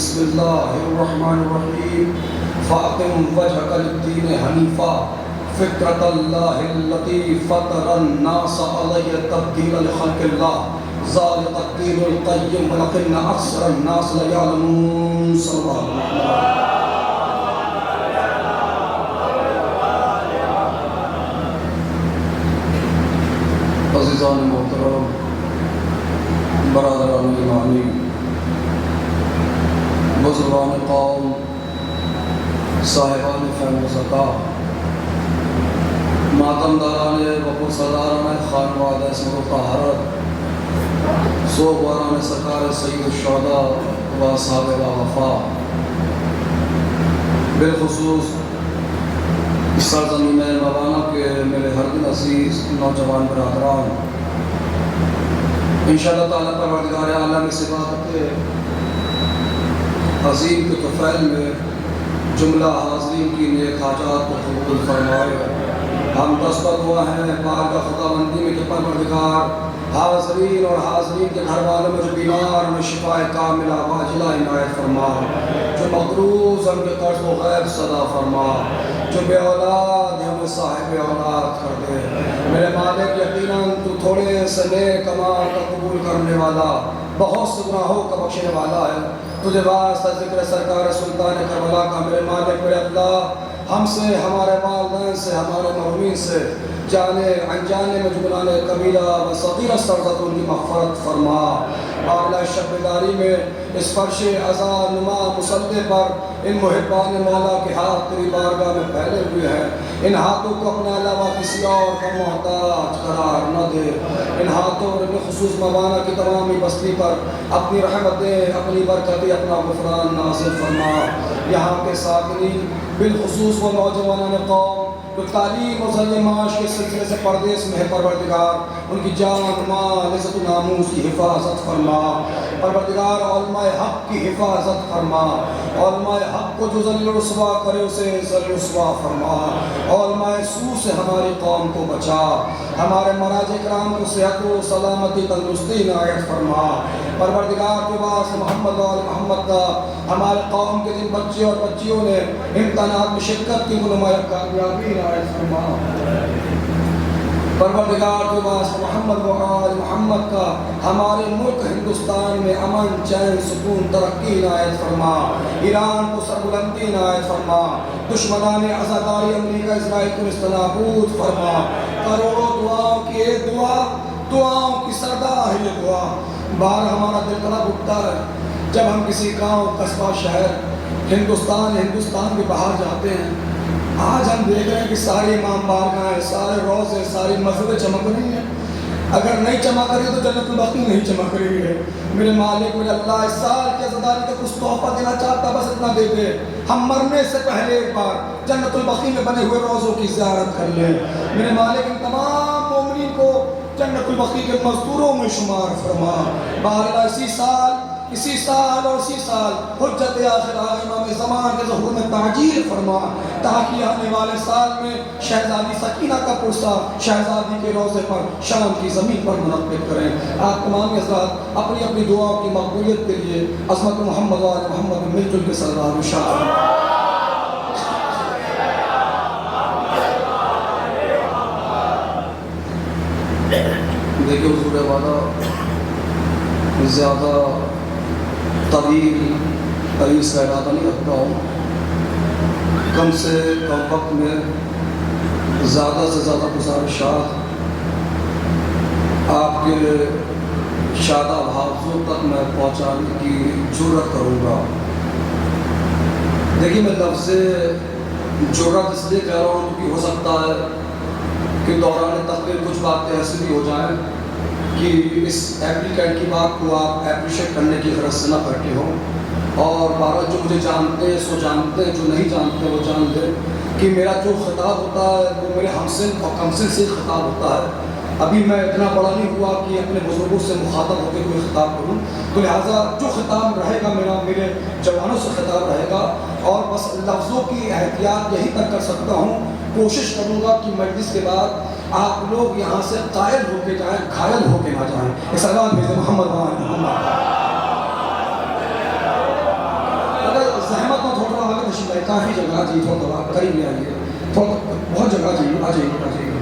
بسم اللہ الرحمن الرحیم فاقم وجهك للدین حنیفا فطرۃ اللہ التی فطر الناس علیہ تبدیل لخلق اللہ ذالک الدین القیم ولکن اکثر الناس لا یعلمون صلی اللہ علیہ وسلم۔ عزیزان محترم، برادران ایمانی، بزرگان قوم، صاحبان فہم و ذکا، ماتمداران و سرداران خانواد عصمت و طہارت، سوگواران سرکار سید الشہداء و اصحاب وفا، بالخصوص اس سرزمین مبانہ کے میرے ہر دل عزیز نوجوان برادران، انشاءاللہ تعالیٰ پروردگار عالم اس عبادت عظیم کے طفیل میں جملہ حاضرین کی نیک حاجات کو قبول فرمائے۔ ہم دستک ہوا ہیں پاک خدا بندی میں کہ پروردگار حاضرین اور حاضرین کے گھر والوں میں جو بیمار انہیں شفاء کاملہ واجلہ عنایت فرما، جو مقروض ان کے قرض و غیب صدا فرما، جو بے اولاد ہمیں صاحب اولاد کر دے۔ میرے مالک یقیناً تو تھوڑے سے نیک اعمال کا قبول کرنے والا، بہت سے گناہوں کا بخشنے والا ہے۔ تجھے واسطہ ذکر سرکار سلطان کربلا کا میرے مالک میرے اللہ، ہم سے، ہمارے والدین سے، ہمارے مرحومین سے جانے انجانے میں جو گناہ کبیرہ و صغیرہ سرزد ان کی مغفرت فرما۔ اعلیٰ شب داری میں اس فرش عزا نما مصلی پر ان محبان مولا کے ہاتھ تیری بارگاہ میں پھیلے ہوئے ہیں، ان ہاتھوں کو اپنے علاوہ کسی اور کا محتاج قرار نہ دے۔ ان ہاتھوں اور خصوص مبانہ کی تمامی بستی پر اپنی رحمتیں، اپنی برکتیں، اپنا غفران نازل فرما۔ یہاں کے ساکنین بالخصوص وہ نوجوانان قوم جو تعلیم و ذریعہ معاش کے سلسلے سے پردیس میں ہے، پروردگار ان کی جان، مال، عزت و ناموس کی حفاظت فرما۔ پروردگار علماء حق کی حفاظت فرما، علماء حق کو جو ذلیل و رسوا کرے اسے ذلیل و رسوا فرما۔ علماء سو سے ہماری قوم کو بچا، ہمارے مراجع کرام کو صحت و سلامتی تندرستی عنایت فرما۔ پروردگار کے واسطے محمد و آل محمد کا ہمارے قوم کے جن بچے اور بچیوں نے امتحانات میں شرکت کی وہ نمایاں کامیابی عنایت فرما۔ پروردگار کے واسطے محمد و آل محمد کا ہمارے ملک ہندوستان میں امن، چین، سکون، ترقی عنایت فرما۔ ایران کو سربلندی عنایت فرما، دشمنان عزاداری امریکہ اسرائیل کو نستنابود فرما۔ کروڑوں دعاؤں کی ایک دعا، دعاؤں کی سردار ہے یہ دعا۔ بار ہمارا دل تڑپ اٹھتا ہے جب ہم کسی گاؤں، قصبہ، شہر، ہندوستان کے باہر جاتے ہیں۔ آج ہم دیکھ رہے ہیں کہ سارے امام بارگاہیں، سارے روزے، ساری مسجدیں چمک رہی ہیں۔ اگر نہیں چمک رہی تو جنت البقیع نہیں چمک رہی ہے۔ میرے مالک میرے اللہ، اس سال کے عزاداری کا کچھ تحفہ دینا چاہتا، بس اتنا دے دے، ہم مرنے سے پہلے ایک بار جنت البقیع میں بنے ہوئے روزوں کی زیارت کر لیں۔ میرے مالک ان تمام مومنین کو جنت البقیع کے مزدوروں میں شمار فرما۔ بہرحال اسی سال حجت آخر امام زمان کے ظہور میں تعجیل فرما، تاکہ آنے والے سال میں شہزادی سکینہ کا پرسہ شہزادی کے روضے پر شام کی زمین پر منعقد کریں۔ آپ تمام حضرات اپنی اپنی دعاؤں کی مقبولیت کے لیے عظمت محمد و آل محمد میں مل جل کے سردار مشاعر۔ دیکھیں حضور والا زیادہ طویل اس کا ارادہ نہیں رکھتا ہوں، کم سے کم وقت میں زیادہ سے زیادہ گزارشات آپ کے شاداب حافظوں تک میں پہنچانے کی جرات کروں گا۔ دیکھیے میں لفظ جرات اس لیے کہہ رہا ہوں کہ ہو سکتا ہے کہ دوران تقریر کچھ باتیں ایسی بھی ہو جائیں کہ اس ایپلیکینٹ کی بات کو آپ اپریشیٹ کرنے کی غرض سے نہ کرتے ہوں، اور بارہ جو مجھے جانتے ہیں سو جانتے ہیں، جو نہیں جانتے وہ جان دیں کہ میرا جو خطاب ہوتا ہے وہ میرے ہمسن اور کمسن سے خطاب ہوتا ہے۔ ابھی میں اتنا بڑا نہیں ہوا کہ اپنے بزرگوں سے مخاطب ہوتے ہوئے خطاب کروں، تو لہٰذا جو خطاب رہے گا میرے جوانوں سے خطاب رہے گا، اور بس لفظوں کی احتیاط یہی تک کر سکتا ہوں، کوشش کروں گا کہ مجلس کے بعد آپ لوگ یہاں سے قائل ہو کے جائیں، گھائل ہو کے نہ جائیں۔ اس اللہ بھیجے محمد کافی جگہ جی تھوڑا قریب میں آئیے تھوڑا بہت جگہ جی آ جائیے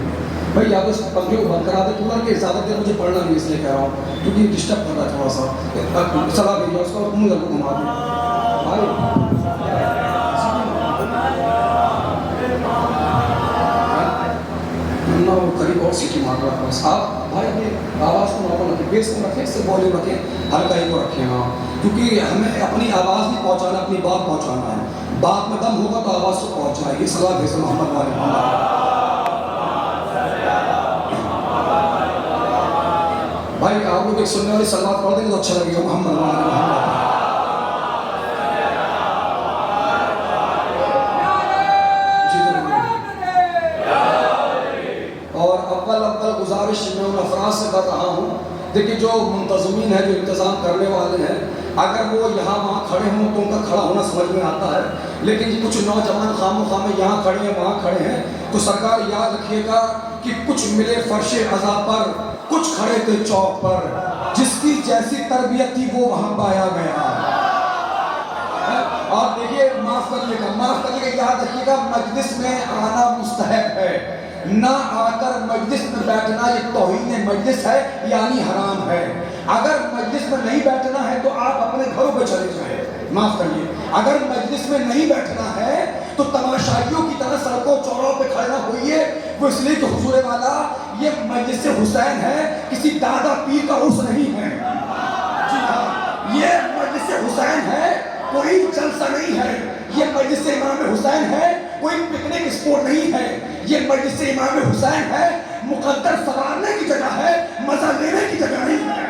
بھائی آپ اس پنکھے کو بند کرا دیں پورا کہ زیادہ دیر مجھے پڑھنا نہیں اس لیے کہہ رہا ہوں کیونکہ یہ ڈسٹرب کر رہا ہے تھوڑا سا صلاح دیجیے اس کو منہ کو گھما دیں بھائی قریب اور سیٹی مار رہا ہے آپ بھائی اپنی آواز کو نارمل رکھیں بیس کو رکھیں اس سے والیوم رکھیں ہلکا ہی کو رکھیں ہاں کیونکہ ہمیں اپنی آواز نہیں پہنچانا اپنی بات پہنچانا ہے بات میں دم ہوگا تو آواز کو پہنچ جائے گی صلاح بھیجیں محمد والے محمد بھائی آپ لوگ ایک سننے والی صلوات پڑھ دیں گے تو اچھا لگے گا محمد والے محمد گزارش میں ان افراد سے کر رہا ہوں دیکھیں جو منتظمین ہیں جو انتظام کرنے والے ہیں اگر وہ یہاں وہاں کھڑے ہوں تو ان کا کھڑا ہونا سمجھ میں آتا ہے لیکن کچھ نوجوان خام و خامے یہاں کھڑے ہیں وہاں کھڑے ہیں تو سرکار یاد رکھیے گا کہ کچھ ملے فرش عزا پر کچھ کھڑے تھے چوک پر جس کی جیسی تربیت تھی وہ وہاں پایا گیا اور دیکھیے معاف کرنے کا یاد رکھیے گا مجلس میں آنا مستحب ہے نہ آ کر مجلس میں بیٹھنا یہ توہین مجلس ہے یعنی حرام ہے اگر مجلس میں نہیں بیٹھنا ہے تو آپ اپنے گھروں پہ چلے جائیں معاف کریے اگر مجلس میں نہیں بیٹھنا ہے تو تماشائیوں کی طرح سڑکوں چوراہوں پہ کھڑے نہ ہوئیے وہ اس لیے کہ حضور والا یہ مجلس حسین ہے کسی دادا پیر کا عرس نہیں ہے جی ہاں یہ مجلس حسین ہے کوئی جلسہ نہیں ہے یہ مجلس امام حسین ہے کوئی پکنک اسپورٹ نہیں ہے یہ مجلس امام حسین ہے مقدر سوارنے کی جگہ ہے مزہ لینے کی جگہ نہیں ہے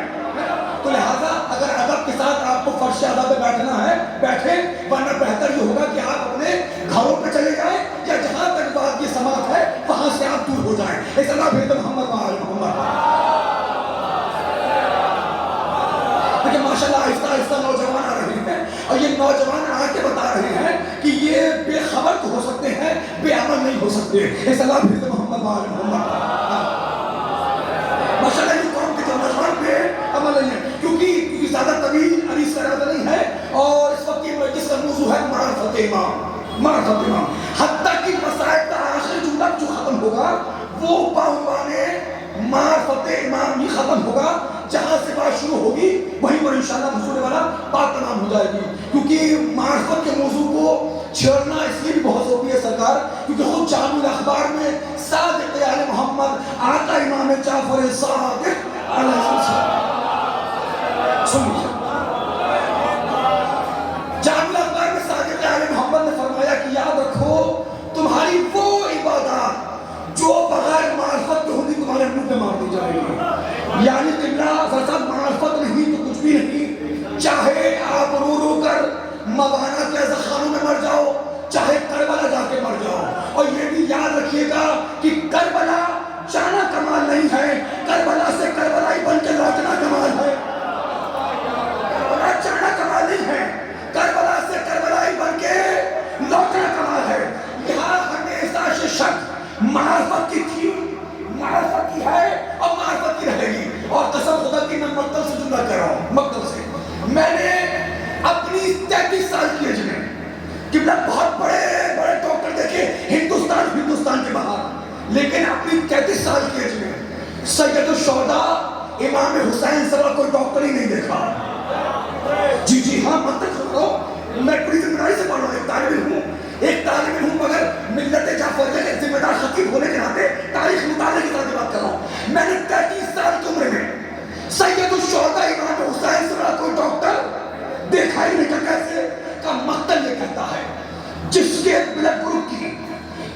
تو لہذا اگر ادب کے ساتھ آپ کو فرش ادا پہ بیٹھنا ہے بیٹھیں ورنہ بہتر یہ ہوگا کہ آپ اپنے گھروں پہ چلے جائیں یا جہاں تک بات یہ سماعت ہے وہاں سے آپ دور ہو جائیں اس اللہ بھیدہ محمد محمد لیکن ماشاءاللہ آہستہ آہستہ نوجوان آ رہے ہیں اور یہ نوجوان آ کے بتا رہے ہیں کہ یہ بے خبر تو ہو سکتے ہیں بے عمل نہیں ہو سکتے اس اللہ بھیدہ محمد محمد ماشاءاللہ یہ قوم کے نوجوان پہ عمل نہیں ہے کیونکہ زیادہ طویل عریض کا ارادہ نہیں ہے اور اس وقت کی مجلس کا موضوع ہے معرفت امام حتیٰ کہ مسائل کا آخری جملہ جو ختم ہوگا وہ بعنوان معرفت امام ہی ختم ہوگا جہاں سے بات شروع ہوگی وہیں پر انشاءاللہ حضور والا بات تمام ہو جائے گی کیونکہ معرفت کے موضوع کو چھیڑنا اس لیے بھی بہت ضروری ہے سرکار کیونکہ خود جامع الاخبار میں صادق آل محمد آقا امام جعفر صادق علیہ السلام سنیے جامع الاخبار میں صادق آل محمد نے فرمایا کہ یاد رکھو تمہاری وہ عبادات جو بغیر معرفت کے ہوگی تمہارے منہ پہ مار دی جائے گی یعنی قبلہ فرصت معرفت نہیں تو کچھ بھی نہیں چاہے آپ رو رو کر موانا کے زخانوں میں مر جاؤ چاہے کربلا جا کے مر جاؤ اور یہ بھی یاد رکھیے گا کہ کربلا جانا کمال نہیں ہے کربلا سے کربلائی بن کے لوٹنا کمال ہے کربلا جانا کمال نہیں ہے کربلا سے کربلائی بن کے لوٹنا کمال ہے یہاں ہمیشہ سے شک معرفت کی تھی معرفت کی ہے اور معرفت کی رہے گی اور قسم خدا کی میں مکتب سے جملہ کر رہا ہوں مکتب سے میں نے اپنی 33 سال کی ایج میں قبلہ بہت بڑے بڑے ڈاکٹر دیکھے ہندوستان کے باہر لیکن اپنی 33 سال کی ایج میں سید الشہداء امام حسین سوا کوئی ڈاکٹر ہی نہیں دیکھا جی ہاں منطق سنو میں پوری ذمہ داری سے پڑھ رہا ہوں ایک طالب علم مگر ملت جعفریہ کے ذمہ دار خطیب ہونے کے ناطے تاریخ مطالعے کی طرح بات کر رہا ہوں میں نے 33 سال کی عمر میں سید الشہداء امام حسین سوا کوئی ڈاکٹر دیکھا ہی نہیں کیسے کا مقتل یہ کہتا ہے جس کے بلڈ گروپ کی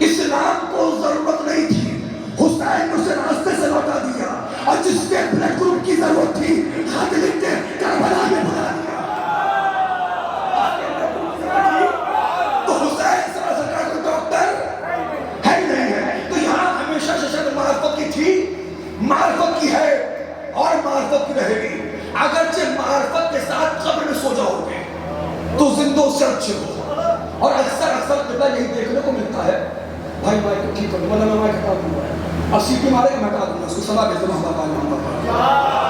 اسلام کو ضرورت نہیں تھی حسین نے اسے راستے سے لوٹا دیا اور جس کے بلڈ گروپ کی ضرورت تھی خط لکھ کے کربلا میں بنا دیا تو حسین سرکار کوئی ڈاکٹر ہے ہی نہیں ہے تو یہاں ہمیشہ ششد معرفت کی تھی معرفت کی ہے اور معرفت کی رہے گی اگرچہ معرفت کے ساتھ قبر میں سو جاؤ گے تو زندوں سے اچھے ہو اور اکثر قبلہ یہی دیکھنے کو ملتا ہے بھائی کو ٹھیک کروں ورنہ میں مائک ہٹا دوں گا اور سیٹی مارے گا میں ہٹا دوں گا اس کو صلاح بھیج دوں محمد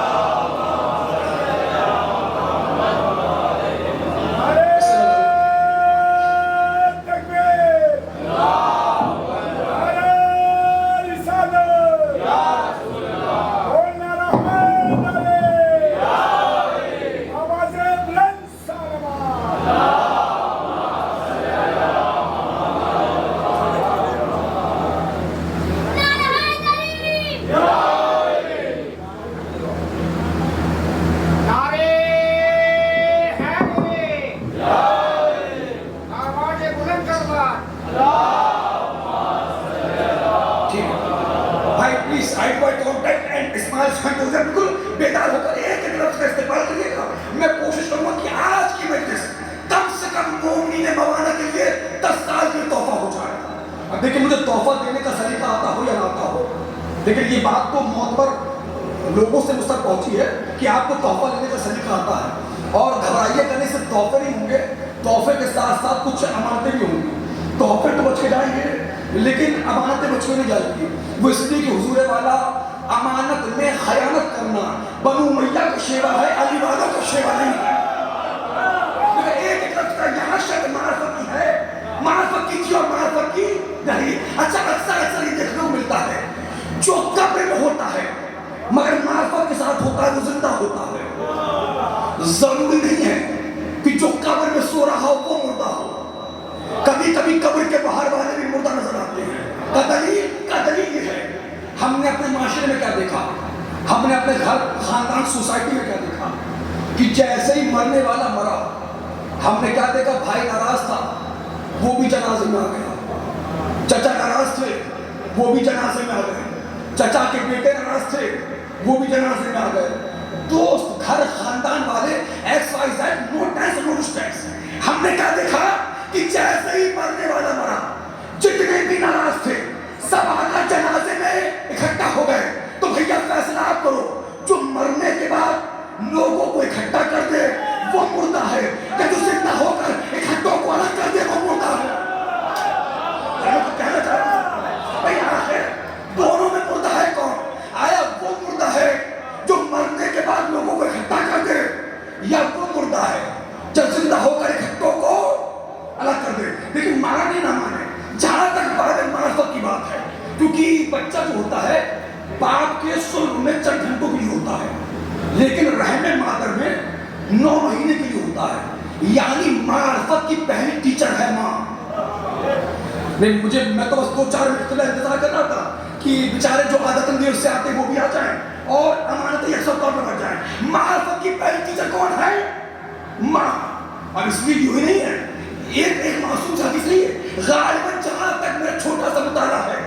لیکن مجھے تحفہ دینے کا سلیقہ آتا ہو یا نہ آتا ہو، لیکن یہ بات تو موت پر لوگوں سے مجھ تک پہنچی ہے کہ آپ کو تحفہ لینے کا سلیقہ آتا ہے، اور گھبرائیے کرنے سے تحفے نہیں ہوں گے، تحفے کے ساتھ ساتھ کچھ امانتیں بھی ہوں گی۔ تحفے تو بچ کے جائیں گے لیکن امانتیں بچ کے نہیں جائیں گی۔ وہ اس لیے کہ حضور والا امانت میں خیانت کرنا بنو امیہ کا شیوا ہے، علی والوں کا شیوا نہیں ہے۔ ایک لفظ کا یہاں شک معرفت کی ہے، معرفت کی تھی اور معرفت کی نہیں۔ اچھا اکثر یہ دیکھنے کو ملتا ہے جو قبر میں ہوتا ہے مگر معرفت کے ساتھ ہوتا ہے وہ زندہ ہوتا ہے۔ ضروری نہیں ہے کہ جو قبر میں سو رہا ہو وہ مردہ ہو، کبھی کبھی قبر کے باہر والے بھی مردہ نظر آتے ہیں۔ کا دلیل یہ ہے، ہم نے اپنے معاشرے میں کیا دیکھا، ہم نے اپنے گھر خاندان سوسائٹی میں کیا دیکھا کہ جیسے ہی مرنے والا مرا ہم نے کیا دیکھا، بھائی ناراض تھا وہ بھی جنازے میں آ گیا، چچا ناراض تھے وہ بھی جنازے میں آ گئے، چچا کے بیٹے ناراض تھے وہ بھی جنازے میں آ گئے، دوست گھر خاندان والے ایکس وائی زیڈ، نو ٹینس نو ڈسٹینس۔ ہم نے کیا دیکھا کہ جیسے ہی مرنے والا مرا جتنے بھی ناراض تھے سب آ کر جنازے میں اکٹھا ہو گئے۔ تو بھیا فیصلہ آپ کرو، جو مرنے کے بعد لوگوں کو اکٹھا کر دے وہ مردہ ہے، کہ جو زندہ ہو کر اکٹھوں کو الگ کر دے وہ مردہ ہے؟ کہنا چاہ رہا ہوں بھائی آخر دونوں میں مردہ ہے کون؟ آیا وہ مردہ ہے جو مرنے کے بعد لوگوں کو اکٹھا کر دے، یا وہ مردہ ہے جب زندہ ہو کر اکٹھوں کو الگ کر دے؟ لیکن مانے نہ مانے، جہاں تک بات معرفت کی بات ہے، کیونکہ بچہ جو ہوتا ہے باپ کے سلب میں چند گھنٹوں کے لیے ہوتا ہے لیکن رحم مادر میں 9 مہینے کے لیے ہوتا ہے، یعنی معرفت کی پہلی ٹیچر ہے ماں۔ نہیں میں تو بس 2-4 منٹ کے لیے انتظار کر رہا تھا کہ بیچارے جو عادتاً دیر سے آتے وہ بھی آ جائیں اور امانتیں یکساں طور پر بڑھ جائیں۔ معرفت کی پہلی ٹیچر کون ہے؟ ماں۔ اور اس لیے یوں ہی نہیں ہے، ایک معصوم حدیث نہیں ہے، غالباً جہاں تک میرا چھوٹا سا مطالعہ ہے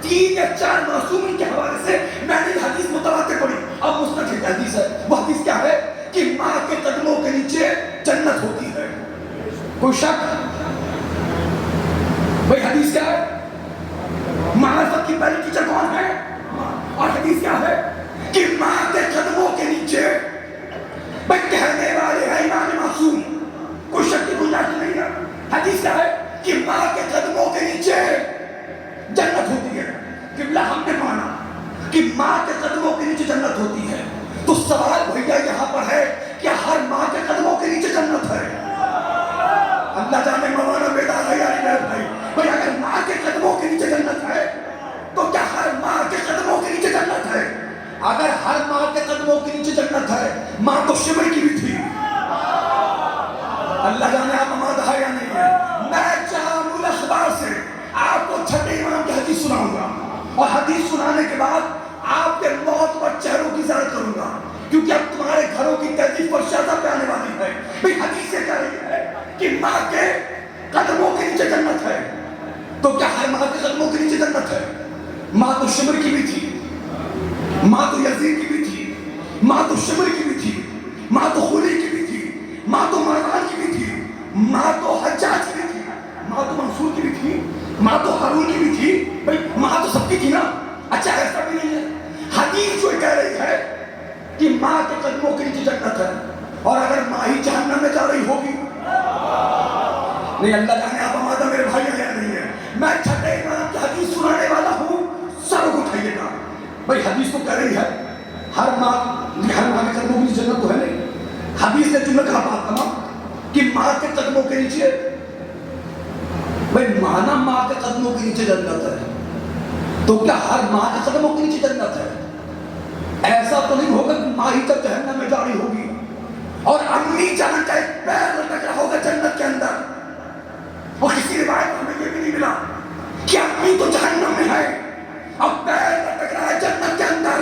3 یا 4 معصومین کے حوالے سے میں نے حدیث متواتر پڑھی۔ اب مستقل حدیث ہے، وہ حدیث کیا ہے کہ ماں کے قدموں کے نیچے جنت ہوتی ہے۔ کوئی شک؟ بھائی حدیث کیا ہے؟ معرفت کی پہلی ٹیچر کون ہے؟ اور حدیث کیا ہے کہ ماں کے قدموں کے نیچے، بھائی کہنے والے ہیں امام معصوم، کوئی شک کی گنجائش نہیں ہے۔ حدیث کیا ہے کہ ماں کے قدموں کے نیچے جنت ہوتی ہے۔ قبلہ ہم نے مانا کہ ماں کے قدموں کے نیچے جنت ہوتی ہے، تو سوال بھیا یہاں پر ہے کیا ہر ماں کے قدموں کے نیچے جنت ہے؟ اللہ جانے مولانا بیدار ہے یاری میرے بھائی، بھائی اگر ماں کے قدموں کے نیچے جنت ہے تو کیا ہر ماں کے قدموں کے نیچے جنت ہے؟ اگر ہر ماں کے قدموں کے نیچے جنت ہے، ماں تو شمر کی بھی تھی۔ اللہ جانے آپ آمادہ ہے یا نہیں ہے؟ میں جامع الاخبار سے آپ کو چھٹے امام کی حدیث سناؤں گا، اور حدیث سنانے کے بعد آپ کے موت پر چہروں کی زیارت کروں گا، کیونکہ اب تمہارے گھروں کی تہذیب پر شہزہ پہ آنے والی ہے۔ بھئی حدیث سے کہہ رہی ہے کہ ماں کے قدموں کے نیچے جنت ہے، تو کیا ہر ماں کے قدموں کے نیچے جنت ہے؟ ماں تو شمر کی بھی تھی، ماں تو یزید کی بھی تھی، ماں تو شمر کی بھی تھی، ماں تو خلی کی بھی تھی، ماں تو مروان کی بھی تھی، ماں تو حجاج کی بھی تھی، ماں تو منصور کی بھی تھی، ماں تو ہارون کی بھی تھی۔ بھئی ماں تو سب کی تھی نا۔ اچھا ایسا بھی نہیں ہے، حدیث جو کہہ رہی ہے کہ ماں کے قدموں کے نیچے جنت ہے، اور اگر ماں ہی جہنم میں جا رہی ہوگی، نہیں اللہ جانے آپ آمادہ میرے بھائی ہے یا نہیں ہے؟ میں چھٹے امام کی حدیث سنانے والا ہوں، سر اٹھائیے گا۔ بھئی حدیث تو کہہ رہی ہے ہر ماں کے قدموں کے نیچے جنت تو ہے نہیں۔ حدیث نے جملہ کہا بات تمام کہ ماں کے قدموں کے نیچے، بھئی مانا ماں کے قدموں کے نیچے جنت ہے، تو کیا ہر ماں کے قدموں کے نیچے جنت ہے؟ ایسا تو نہیں ہوگا کہ ماں ہی جب جہنم میں جاری ہوگی اور امی جان کا ایک پیر لٹک رہا ہوگا جنت کے اندر، اور کسی روایت میں ہمیں یہ بھی نہیں ملا کہ امی تو جہنم میں ہے اب پیر لٹک رہا ہے جنت کے اندر،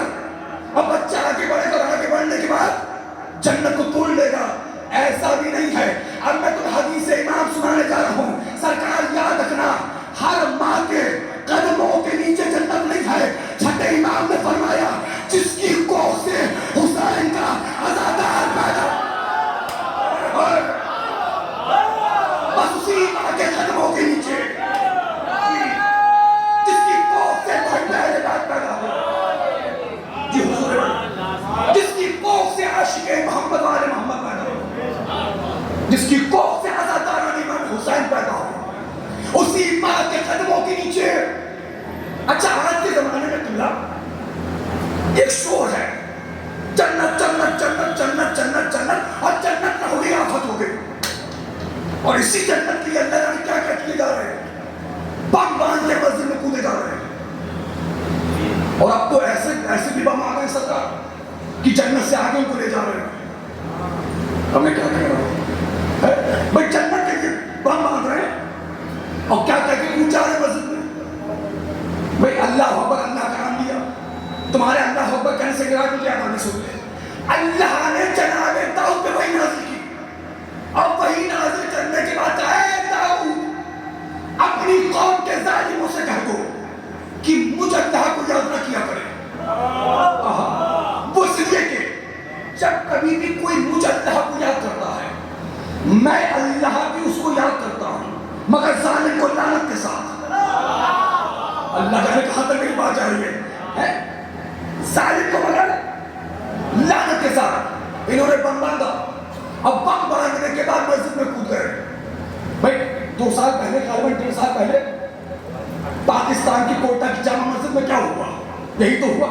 اب بچہ آگے بڑھے گا، آگے بڑھنے کے بعد جنت کو توڑ لے گا۔ ایسا بھی نہیں ہے۔ اب میں تمہیں حدیث امام سنانے جا رہا ہوں، سرکار یاد رکھنا ہر ماں کے قدموں کے نیچے جنت نہیں ہے۔ چھٹے امام نے فرمایا جس کی کوکھ سے حسین کا عزادار پیدا، بس اسی ماں کے قدموں کے نیچے اور اسی جنت کے لیے اللہ نے کیا کیا کیے جا رہے ہیں، بم باندھ کے مسجد میں کودے جا رہے ہیں. اور اب تو ایسے بھی بم آ گئے سرکار کہ جنت سے آگے ان کو لے جا رہے ہیں. ہم نے کیا کہہ رہا ہوں بھائی، جنت کے لیے بم باندھ رہے ہیں اور کیا کہہ کے کود جا رہے ہیں مسجد میں. بھائی اللہ اکبر، اللہ کا نام لیا، تمہارے اللہ اکبر کہنے سے گرا کیا نام سن لے. اللہ نے جناب داؤد پہ وہی نازل کی، اور وہی نازل کرنے کے بعد اے داؤد اپنی قوم کے ظالموں سے کہہ دو کہ مجھ اللہ کو یاد نہ کیا کرے. وہ اس لیے کہ جب کبھی بھی کوئی مجھ اللہ کو یاد کرتا ہے، میں اللہ بھی اس کو یاد کرتا ہوں، مگر ظالم کو لعنت کے ساتھ. اللہ جانے کہاں تک میری بات جا رہی ہے. ظالم کو مگر لعنت کے ساتھ انہوں نے بم باندھا. اب بم باندھنے کے بعد مسجد میں کود گئے. بھائی 2 سال پہلے، غالباً 3 سال پہلے پاکستان کی کوئٹہ کی جامع مسجد میں کیا ہوا؟ یہی تو ہوا.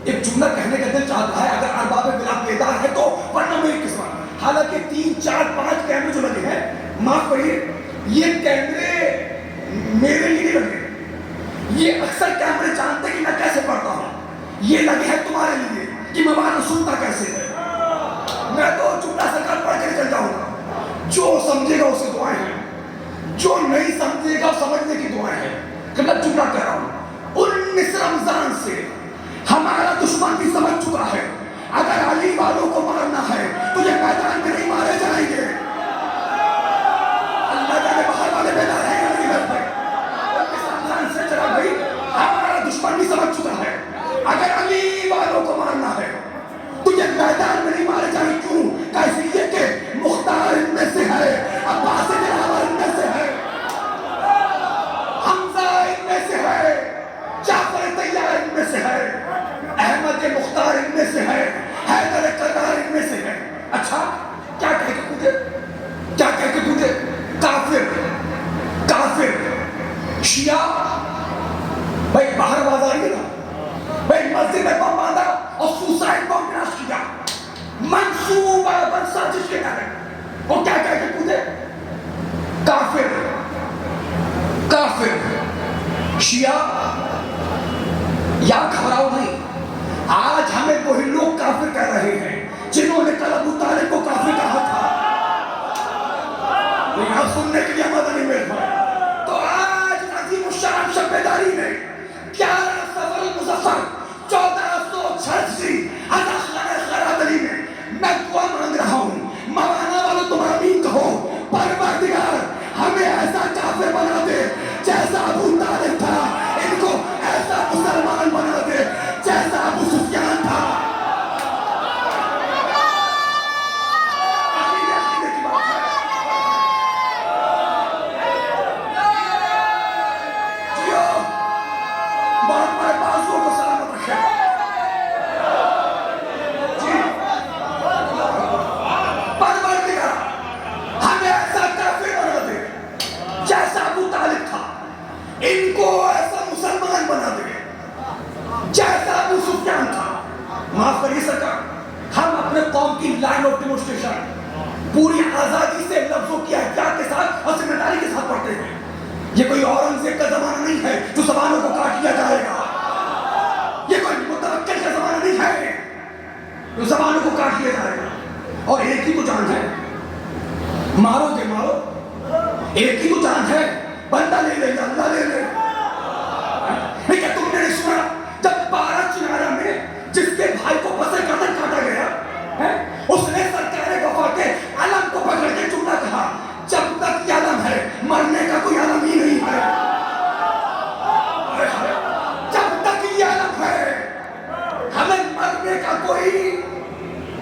ایک جملہ کہنے کا دل چاہتا ہے اگر ارباب بلاد بیدار ہے تو، ورنہ میری قسمت. حالانکہ 3 4 5 کیمرے جو لگے ہیں، معاف کریے، یہ کیمرے میرے لیے نہیں لگے. یہ اکثر کیمرے جانتے کہ میں کیسے پڑھتا ہوں. یہ لگے ہیں تمہارے لیے کہ میں وہاں سنتا کیسے ہے. میں تو جملہ سرکار پڑھ کے چل جاؤں گا. جو سمجھے گا اسے دعائیں ہیں، جو نہیں سمجھے گا سمجھنے کی دعائیں ہیں. کہ میں جملہ کہہ رہا ہوں، 19 رمضان سے ہمارا دشمن بھی سمجھ چکا ہے اگر علی والوں کو مارنا ہے تو یہ میدان میں نہیں مارے جائیں گے. اللہ جانے باہر والے بیدار ہیں یا نہیں کرتے. 19 رمضان سے چلا بھائی، ہمارا دشمن بھی سمجھ چکا ہے اگر علی والوں کو مارنا ہے تو یہ میدان میں نہیں مارے جائیں. کیوں؟ اس لیے کہ مختار ان میں سے ہے، عباس دلاور ان میں سے ہے، حمزہ ان میں سے ہے، جعفر طیار ان میں سے ہے، احمد مختار ان میں سے ہے، حیدر قرار ان میں سے ہے. اچھا کیا کہہ کے پوچھے، کیا کہہ کے پوچھے؟ کافر، کافر، شیعہ. بھائی باہر آواز آ رہی ہے نا. بھائی مسجد میں بم باندھا اور سوسائڈ بم بلاسٹ کیا، منصوبہ بند سازش کے تحت. وہ کیا کہہ کے پوچھے؟ کافر، کافر، شیعہ. یا گھبراؤ نہیں، آج ہمیں وہی لوگ کافر کہہ رہے ہیں جنہوں نے کل ابو طالب کو کافر کہا تھا. یہاں سننے کے لیے مدد نہیں مل پائے. تو آج عظیم الشان شب بیداری نے 11 صفر المظفر 1486 خیرات علی میں دعا مانگ رہا ہوں. مولانا والوں تم آمین کہو. پروردگار ہمیں ایسا کافر بنا دے جیسا ابو طالب تھا، ان کو ایسا مسلمان بنا دے جیسا ابو سفیان تھا. ان کو ایسا مسلمان بنا دے جیسا ابو سفیان تھا. معاف کریے سرکار، ہم اپنے قوم کی لائن آف ڈیمونسٹریشن پوری آزادی سے لفظوں کی احتیاط کے ساتھ اور ذمہ داری کے ساتھ پڑھتے ہیں. یہ کوئی اورنگزیب کا زمانہ نہیں ہے جو زبانوں کو کاٹ لیا جائے گا. یہ کوئی متوکل کا زمانہ نہیں ہے جو زبانوں کو کاٹ لیا جائے گا. اور ایک ہی تو جان ہے، مارو گے مارو. ایک ہی تو جان ہے، بندہ لے لے اللہ لے لے. لیکن تم نے نہیں سنا جب 12 چنارہ میں جس کے بھائی کو پسے قتل کاٹا گیا، اس نے سرکار وفا کے علم کو پکڑ کے جملہ کہا، جب تک یہ علم ہے مرنے کا کوئی علم ہی نہیں ہے. جب تک یہ علم ہے ہمیں مرنے کا کوئی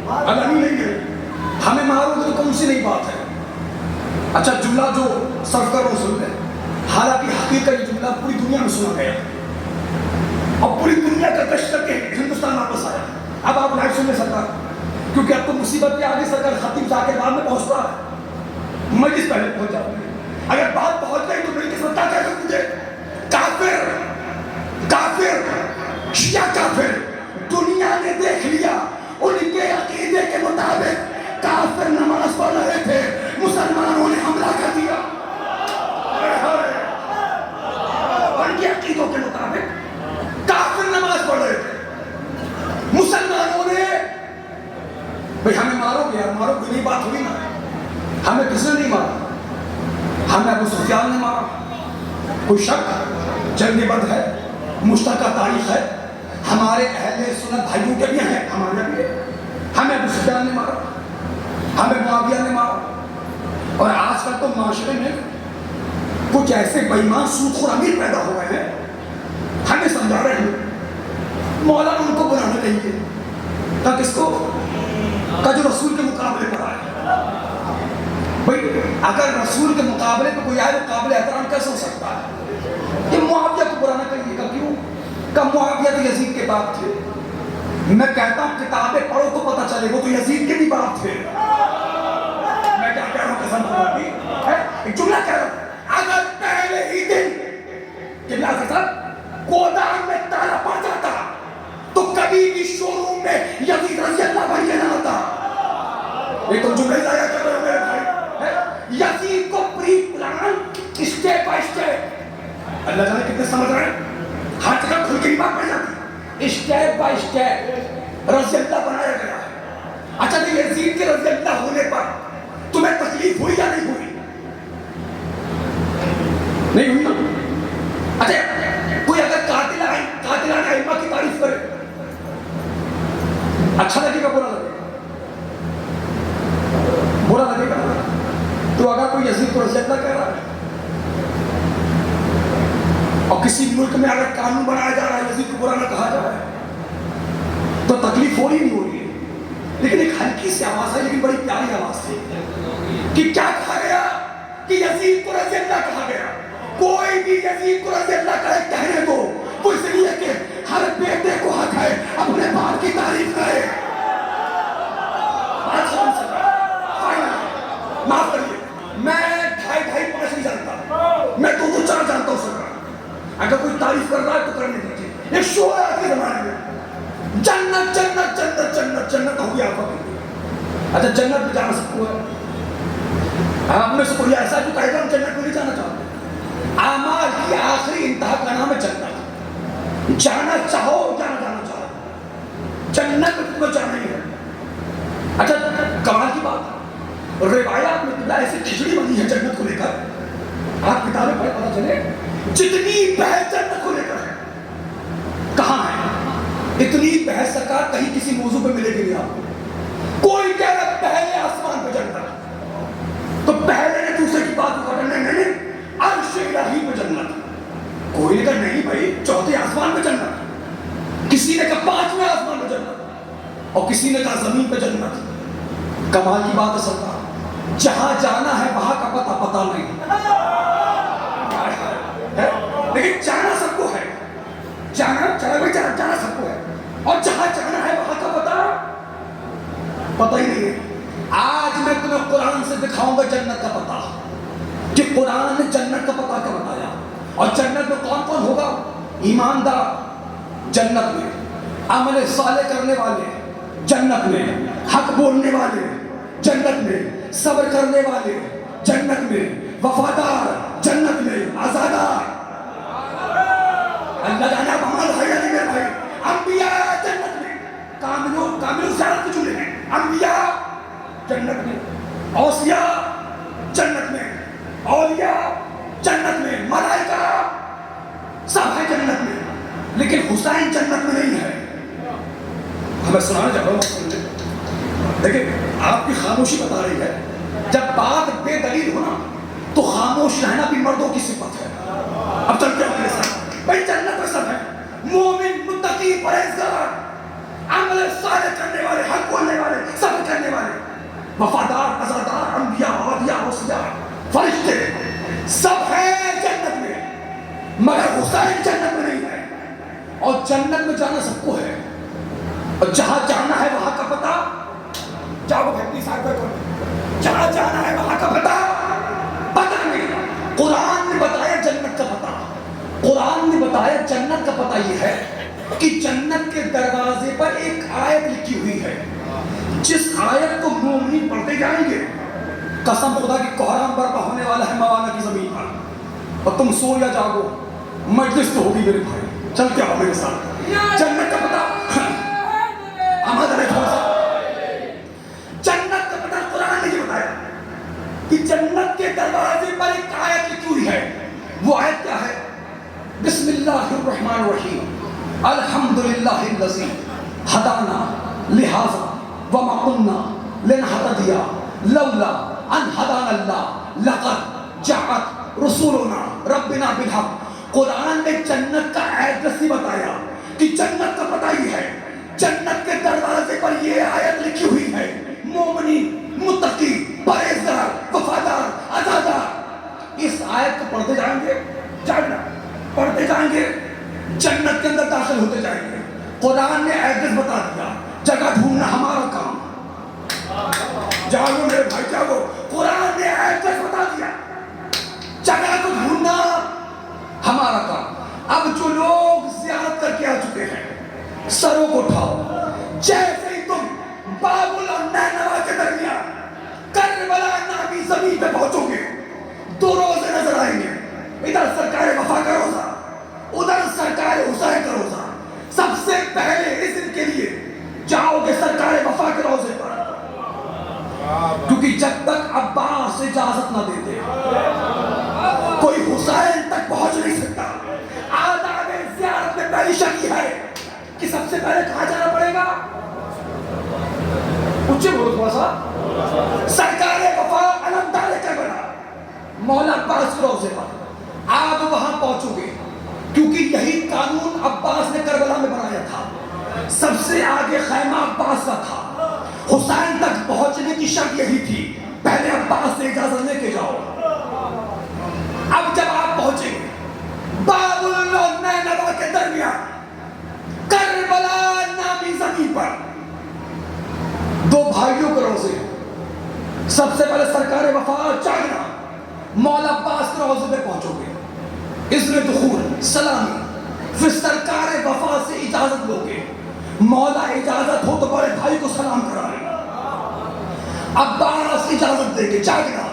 علم ہی نہیں ہے. ہمیں مارو گے تو کون سی نہیں بات ہے. اچھا جملہ جو صرف کرو سن لیں، حالانکہ حقیقت یہ جملہ پوری دنیا میں سنا گیا اور پوری دنیا کا کش کر کے ہندوستان واپس آیا. اب آپ لائف سن لیں سرکار، کیونکہ اب تو مصیبت کے آگے سرکار خطیب ذاکر بعد میں پہنچتا ہے، میں جس پہلے پہنچ جاؤں گی. اگر بات پہنچ گئی تو میری قسمت کیا کہہ سکتے مجھے؟ کافر، کافر، شیعہ کافر. دنیا نے دیکھ لیا ان کے عقیدے کے مطابق کافر نماز پڑھ رہے تھے، مسلمانوں نے حملہ کر دیا. ہمیں ابو سفیان نے مارا، کوئی شک؟ جنگ بدر ہے، مشترکہ تاریخ ہے، ہمارے اہل سنت بھائیوں کے بھی ہیں، ہمارے بھی ہیں۔ ہمیں ابو سفیان نے مارا، ہمیں معاویہ نے مارا، اور آج کل تو معاشرے میں کچھ ایسے بےایمان سود خور امیر پیدا ہو گئے ہیں، ہمیں سمجھا رہے ہیں مولانا ان کو بلانا چاہیے تاکہ اس کو کا جو رسول کے مقابلے پر آئے۔ بھائی اگر رسول کے مقابلے پہ کوئی آئے تو قابل احترام کیسے ہو سکتا ہے؟ یہ معاویہ کو بلانا چاہیے کہ کیوں کہ معاویہ تو یزید کے باپ تھے۔ میں کہتا ہوں کتابیں پڑھو تو پتہ چلے وہ تو یزید کے بھی باپ تھے۔ میں کیا کہہ رہا ہوں قسم خدا کی، ایک جملہ کہہ رہا ہوں، اگر پہلے ہی دن قبلہ کے ساتھ گودام میں تالا پڑ جاتا تو کبھی بھی شو روم میں یزید رضی اللہ بھائی نہ آتا۔ یہ تم جملے ضائع کر رہے ہو میرے بھائی۔ یزید کو pre plan step by step, اللہ جانے کتنے سمجھ رہے ہیں، ہر جگہ کھل کے بات پڑ جاتی، اسٹیپ بائی اسٹیپ رضی اللہ بنایا گیا ہے۔ اچھا تو یزید کے رضی اللہ ہونے پر تمہیں تکلیف ہوئی یا نہیں ہوئی؟ نہیں ہوئی نا؟ اچھا کوئی اگر قاتلان ائمہ کی تعریف کرے اچھا لگے گا برا لگے گا؟ برا لگے گا۔ تو اگر کوئی یزید کو رضی اللہ کہہ رہا ہے اور کسی ملک میں اگر قانون بنایا جا رہا ہے یزید کو برا نہ کہا جا رہا ہے تو تکلیف ہو رہی نہیں ہو رہی ہے، لیکن ایک ہلکی سی آواز ہے لیکن بڑی پیاری آواز تھی کہ کیا کہا گیا کہ یزید کو رضی اللہ کہا گیا۔ کوئی بھی یزید کو رضی اللہ کہنے دو، وہ اس لیے کہ ہر بیٹے کو حق ہے اپنے باپ کی تعریف کرے۔ معاف کریے، میں 2.5 نہیں جانتا، میں 2 4 جانتا ہوں سر۔ اگر کوئی تعریف کر رہا ہے تو کرنے دیجیے۔ ایک شو ہے آج کے زمانے میں، جنت جنت جنت جنت جنت ہو گیا آپ۔ اچھا جنت میں جانا سب کو ہے، آپ میں سے کوئی ایسا جو کہے گا ہم جنت میں نہیں جانا چاہتے؟ اعمال کی آخری انتہا کا نام ہے جنت۔ جانا چاہو یا نہ جانا چاہو، جنت میں تمہیں جانا ہی ہے۔ اچھا کمال کی بات، روایات میں ایسی کھچڑی بنی ہے جنت کو لے کر، آپ کتابیں پڑھے پتہ چلے جتنی بحث جنت کو لے کر ہے کہاں ہے، اتنی بحث سرکار کہیں کسی موضوع پہ ملے گی نہیں آپ کو۔ کوئی کہہ رہا ہے پہلے آسمان پہ جنت، تو پہلے نے دوسرے کی بات کو کرنا نہیں، عرش الہی پہ جنت۔ کوئی نے کہا نہیں بھائی 4تھے آسمان پہ جنت، کسی نے کہا 5ویں آسمان پہ جنت، اور کسی نے کہا زمین پہ جنت۔ کمال کی بات ہے سرکار، جہاں جانا ہے وہاں کا پتہ نہیں ہے، لیکن جانا سب کو ہے، جانا سب کو ہے، اور جہاں جانا ہے وہاں کا پتہ ہی نہیں ہے۔ آج میں تمہیں قرآن سے دکھاؤں گا جنت کا پتہ، کہ قرآن نے جنت کا پتہ کیا بتایا، اور جنت میں کون کون ہوگا؟ ایماندار جنت میں، عمل صالح کرنے والے جنت میں، حق بولنے والے جنت میں، صبر کرنے والے جنت میں، وفادار جنت میں، آزادار۔ اللہ جانے اب عمل ہے یا نہیں میرے بھائی؟ انبیاء جنت میں، کامل زیارت کے جملے ہیں، انبیاء جنت میں، اوصیاء جنت میں، اولیاء جنت میں، ملائکہ سب ہے جنت میں، لیکن حسین جنت میں نہیں ہے۔ ہمیں سنانا چاہ رہا ہوں، دیکھیں آپ کی خاموشی بتا رہی ہے، جب بات بے دلیل ہونا تو خاموش رہنا بھی مردوں کی صفت ہے۔ اب چلتے ہیں میرے ساتھ، بھائی جنت میں سب ہے، مومن، متقی، پرہیزگار، عمل صالح کرنے والے، حق بولنے والے، صبر کرنے والے، وفادار، عزادار، انبیاء، اولیاء، اوصیاء، فرشتے سب ہیں جنت میں، مگر حسین جنت میں نہیں ہے۔ اور جنت میں جانا سب کو ہے، اور جہاں جانا ہے وہاں کا پتہ، جاؤ بھٹی صاحب کو، جہاں جانا ہے وہاں کا پتہ نہیں۔ قرآن نے بتایا جنت کا پتہ، قرآن نے بتایا جنت کا پتہ یہ ہے کہ جنت کے دروازے پر ایک آیت لکھی ہوئی ہے، جس آیت کو مومنین پڑھتے جائیں گے، قسم خدا کی کوہرام برپا ہونے والا ہے موانا کی زمین پر، اور تم سو یا جاگو مجلس تو ہوگی میرے بھائی۔ چلتے آؤ میرے ساتھ، جنت کا پتہ جنت کا پتہ قرآن نے یہ بتایا کہ جنت کے دروازے پر ایک آیت الرحمن الرحیم الحمدللہ الذی ہدانا لہذا وما کنا لنہتدی لولا ان ہدانا اللہ لقد جاءت رسولنا ربنا بالحق. قرآن نے جنت کا ایڈریس ہی بتایا کہ جنت کا پتہ ہی ہے. جنت کے دروازے پر یہ آیت لکھی ہوئی ہے مومنین متقی پرہیزگار وفادار عزادار. اس آیت کو پڑھتے جائیں گے جاننا پڑھتے جائیں گے جنت کے اندر داخل ہوتے جائیں گے. قرآن نے ایڈریس بتا دیا. جگہ ڈھونڈنا ہمارا کام. جاگو میرے بھائی جاگو. قرآن نے ایڈریس بتا دیا. جگہ کو ڈھونڈنا ہمارا کام. اب جو لوگ زیارت کر کے آ چکے ہیں سروں کو اٹھاؤ. جیسے ہی تم بابل اور نینوا کے درمیان کربلا نامی زمین پہ پہنچو گے دو روزے نظر آئیں گے. ادھر سرکار وفا کا روزہ ادھر سرکار حسین کا روزہ. سب سے پہلے اس دن کے لیے جاؤ گے سرکار وفا کے روزے پر, کیونکہ جب تک عباس اجازت نہ دیتے کوئی حسین تک پہنچ نہیں سکتا. آداب زیارت میں پہلی شرط ہے کہ سب سے پہلے کہاں جانا پڑے گا؟ اونچے بولو تھوڑا سا. سرکار وفا علمدار کربلا مولا عباس کے روزے پر آپ وہاں پہنچو گے, کیونکہ یہی قانون عباس نے کربلا میں بنایا تھا. سب سے آگے خیمہ عباس کا تھا. حسین تک پہنچنے کی شرط یہی تھی پہلے عباس سے اجازت لے کے جاؤ. اب جب آپ پہنچیں گے بابل اور نینوا کے درمیان کربلا نامی زمین پر دو بھائیوں کے روزے. سب سے پہلے سرکار وفا جاگنا مولا عباس کے روزے پہ پہنچو گے. اذن دخول سلامی. پھر سرکار وفا سے اجازت لو گے. مولا اجازت ہو تو بڑے بھائی کو سلام کرائے. عباس اجازت دے کے جاگنا.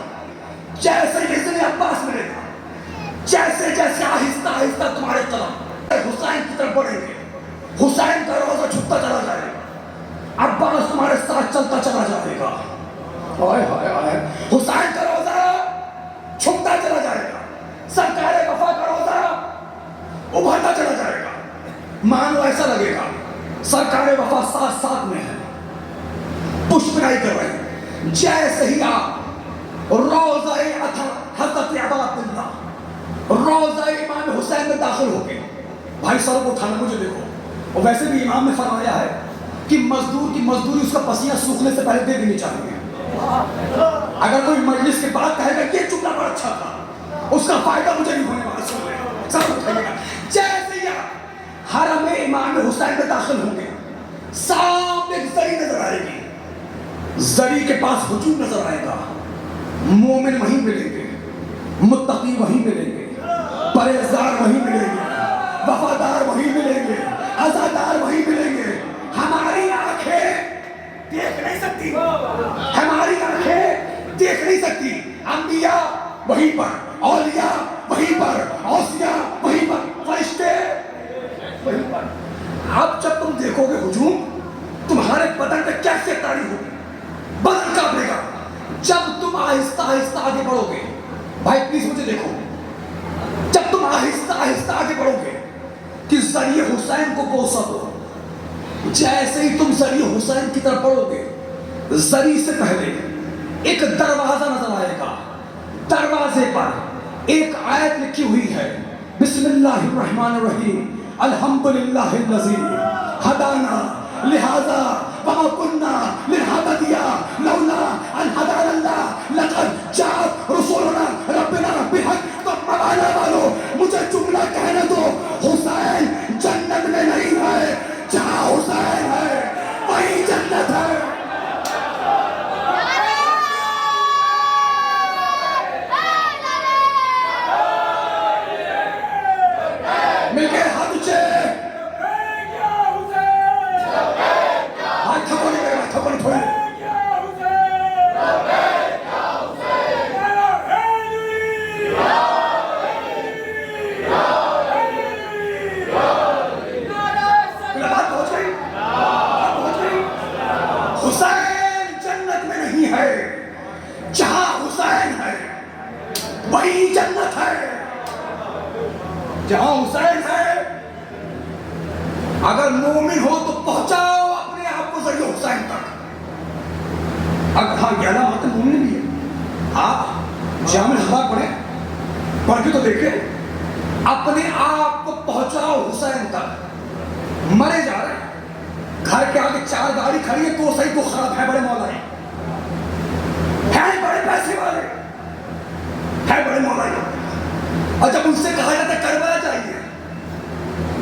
جیسے اذن عباس ملے گا جیسے جیسے آہستہ آہستہ تمہارے قدم حسین کی طرف بڑھیں گے حسین کا روزہ چھپتا چلا جائے گا. عباس تمہارے ساتھ چلتا چلا جائے گا. ہائے ہائے ہائے. حسین کا روزہ چھپتا چلا جائے گا. سرکار وفا کا روزہ ابھرتا چلا جائے گا. مانو ایسا لگے گا سرکار وفا ساتھ ساتھ میں ہے پشپرائی کر رہے ہیں. جیسے ہی آپ روزہ حضرت عباداللہ روزہ امام حسین میں داخل ہو گئے. بھائی سر کو اٹھانا مجھے دیکھو. اور ویسے بھی امام نے فرمایا ہے کہ مزدور کی مزدوری اس کا پسینہ سوکھنے سے پہلے دے دینی چاہیے. اگر کوئی مجلس کے بعد کہے گا یہ جملہ بڑا اچھا تھا اس کا فائدہ مجھے نہیں ہونے والا. سن لیں سب اٹھائیے گا. جیسے ہی حرم امام حسین میں داخل ہوں گے سامنے ایک زری نظر آئے گی. زری کے پاس ہجوم نظر آئے گا. مومن وہیں ملیں گے متقی وہیں ملیں گے پرہیزگار وہیں ملیں گے وفادار وہیں ملیں گے عزادار وہیں ملیں گے. ہماری آنکھیں دیکھ نہیں سکتی ہماری آنکھیں دیکھ نہیں سکتی. انبیاء وہیں پر اولیاء وہیں پر اوصیاء وہیں پر فرشتے وہیں پر. اب جب تم دیکھو گے ہجوم تمہارے بدن پہ کیسے تاری ہوگی بدن کانپے گا. جب تم آہستہ آہستہ آگے بڑھو گے بھائی پلیز مجھے دیکھو جب تم آہستہ آہستہ آگے بڑھو گے کہ ذریعہ حسین کو بوسہ دو. جیسے ہی تم ذریعہ حسین کی طرف بڑھو گے ذریعہ سے پہلے ایک دروازہ نظر آئے گا. دروازے پر ایک آیت لکھی ہوئی ہے بسم اللہ الرحمن الرحیم الحمدللہ الذی ہدانا لہذا وما کنا لنہتدی لولا ان ہدانا اللہ لقد جاءت رسولنا ربنا بالحق. تو موالا والو مجھے جملہ کہنے دو. حسین جنت میں نہیں ہے جہاں حسین ہے وہی جنت ہے. مل کے ہاتھ اونچے ہاتھ تھپڑ لے گا تھپڑ تھوڑے حسین جنت میں نہیں ہے جہاں حسین ہے وہی جنت ہے. جہاں حسین ہے اگر مومن ہو تو پہنچاؤ اپنے آپ کو ذریعہ حسین تک. اگر ہاں یہ علامات مومن بھی ہے. آپ جامع اخبار پڑھ کے تو دیکھیں, اپنے آپ کو پہنچاؤ حسین تک. مرے جا رہے ہیں, گھر کے آگے 4 گاڑی کھڑی ہے, تو صحیح تو خراب ہے, بڑے مولا ہیں, بڑے پیسے والے ہیں, بڑے مولا ہیں. اور جب ان سے کہا جاتا ہے کربلا جائیے,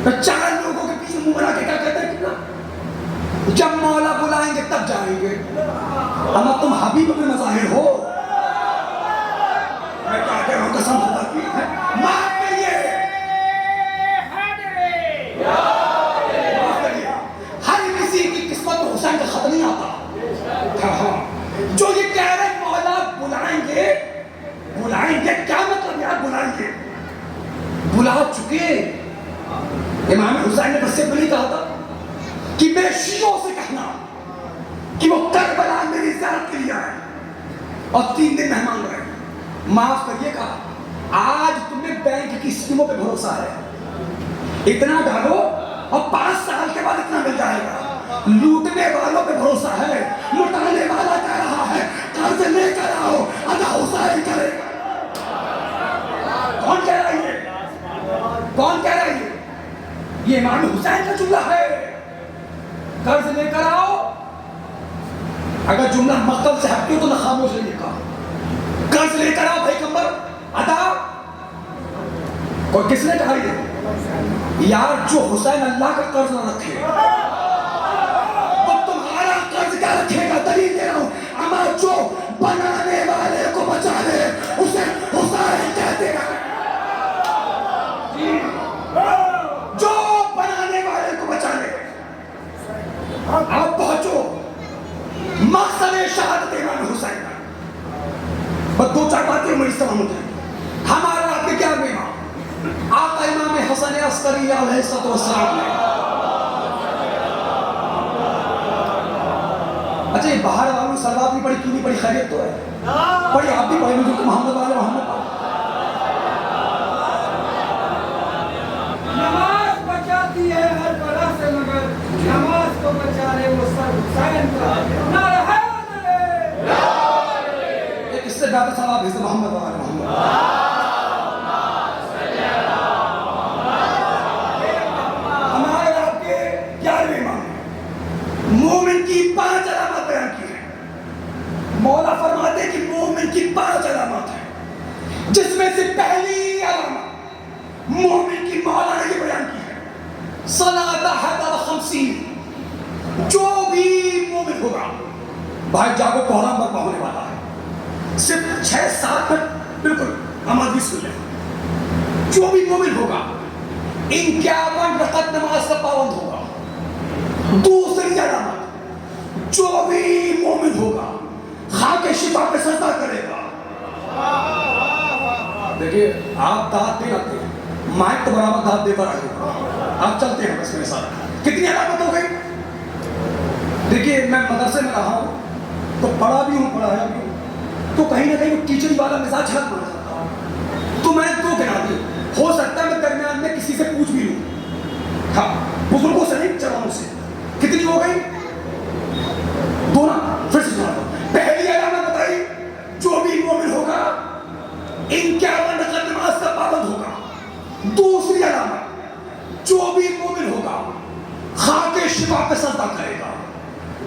تو 4 لوگوں کے پیچھے منہ بنا کے کیا کہتے ہیں, کتنا جب مولا بلائیں گے تب جائیں گے. اما تم حبیب میں مظاہر ہو. میں کیا کہہ رہا ہوں, قسم خدا کی ہے, معاف کریے, ہر کسی کی قسمت میں حسین کا خط نہیں آتا. جو یہ کہہ رہے مولا بلائیں گے کیا مطلب یار, بلائیں گے, بلا چکے. امام حسین نے بس سے بلی کہا تھا کہ میرے شیعوں سے کہنا کہ وہ کربلا میری زیارت کے لیے آئے, اور 3 دن مہمان رہے. معاف کریے گا, آج تمہیں بینک کی اسکیموں پہ بھروسہ ہے, اتنا ڈالو اور 5 سال کے بعد اتنا مل جائے گا. لوٹنے والوں پہ بھروسہ ہے, لٹانے والا کہہ رہا ہے قرض لے کر آؤ, ادا حسین کرے گا. کون کہہ رہا ہے یہ, کون کہہ رہا ہے یہ امام حسین کا جملہ ہے, قرض لے کر آؤ. اگر جملہ مقتل سے ہٹتے تو نہ خاموش رہیے گا. قرض لے کر آؤ پیغمبر, ادا. اور کس نے کہا یہ یار, جو حسین اللہ کا قرض نہ رکھے وہ تمہارا قرض کیا رکھے گا. دلیل دے رہا ہوں, اما جو بنانے والے کو بچا لے اسے حسین کہتے ہیں. جو بنانے والے کو بچا لے. آپ پہنچو مقصد شہادت امام حسین. بس 2-4 باتیں میں استعمال ہوتے ہیں. ہمارا آپ کے کیا امام آقا امام حسن عسکری علیہ السلام نے. اچھا یہ باہر والوں سلوات نہیں پڑھی, کیوں نہیں پڑھی, خیریت تو ہے, پڑھی آپ بھی پڑھی, مجھے محمد والے محمد. نماز بچاتی ہے ہر بلا سے, مگر نماز کو بچا لے وہ سر حسین کا. نعرہ حیدر, ایک اس سے بہتر سلام ہے محمد والے محمد. ہمارے آپ کے 11ویں امام مومن کی 5 علامات بیان کی ہیں. مولا فرماتے ہیں کہ مومن کی 5 علامات ہیں, جس میں سے پہلی علامت مومن کی مولا نے یہ بیان کی ہے, صلاۃ 51. جو بھی مومن ہوگا, بھائی جاگو کوہرام برپا ہونے والا ہے, صرف 6-7 منٹ بالکل ہماری سن لیں. جو بھی مومن ہوگا 51 رکعت نماز کا پابند ہوگا. دوسری علامت, جو بھی مومن ہوگا خاک شفا پہ سجدہ کرے گا. دیکھیے آپ داد نہیں آتے, مائک تو برابر داد دیتا رہے گا. آپ چلتے ہیں بس میرے ساتھ. کتنی علامت ہو گئی؟ دیکھیے میں مدرسے میں رہا ہوں تو پڑھا بھی ہوں, پڑھایا بھی ہوں, تو کہیں نہ کہیں وہ ٹیچر والا مزاج حلق بنا جاتا ہے. تو میں 2 گنا دی, ہو سکتا ہے میں درمیان میں کسی سے پوچھ بھی لوں. ہاں بزرگوں سے نہیں, جوانوں سے. کتنی ہو گئی؟ 2 نا. پھر سے سنا دو. پہلی علامت بتائی, جو بھی مومن ہوگا 51 رکعت نماز کا پابند ہوگا. دوسری علامت, جو بھی مومن ہوگا خاک شفا پہ سجدہ کرے گا.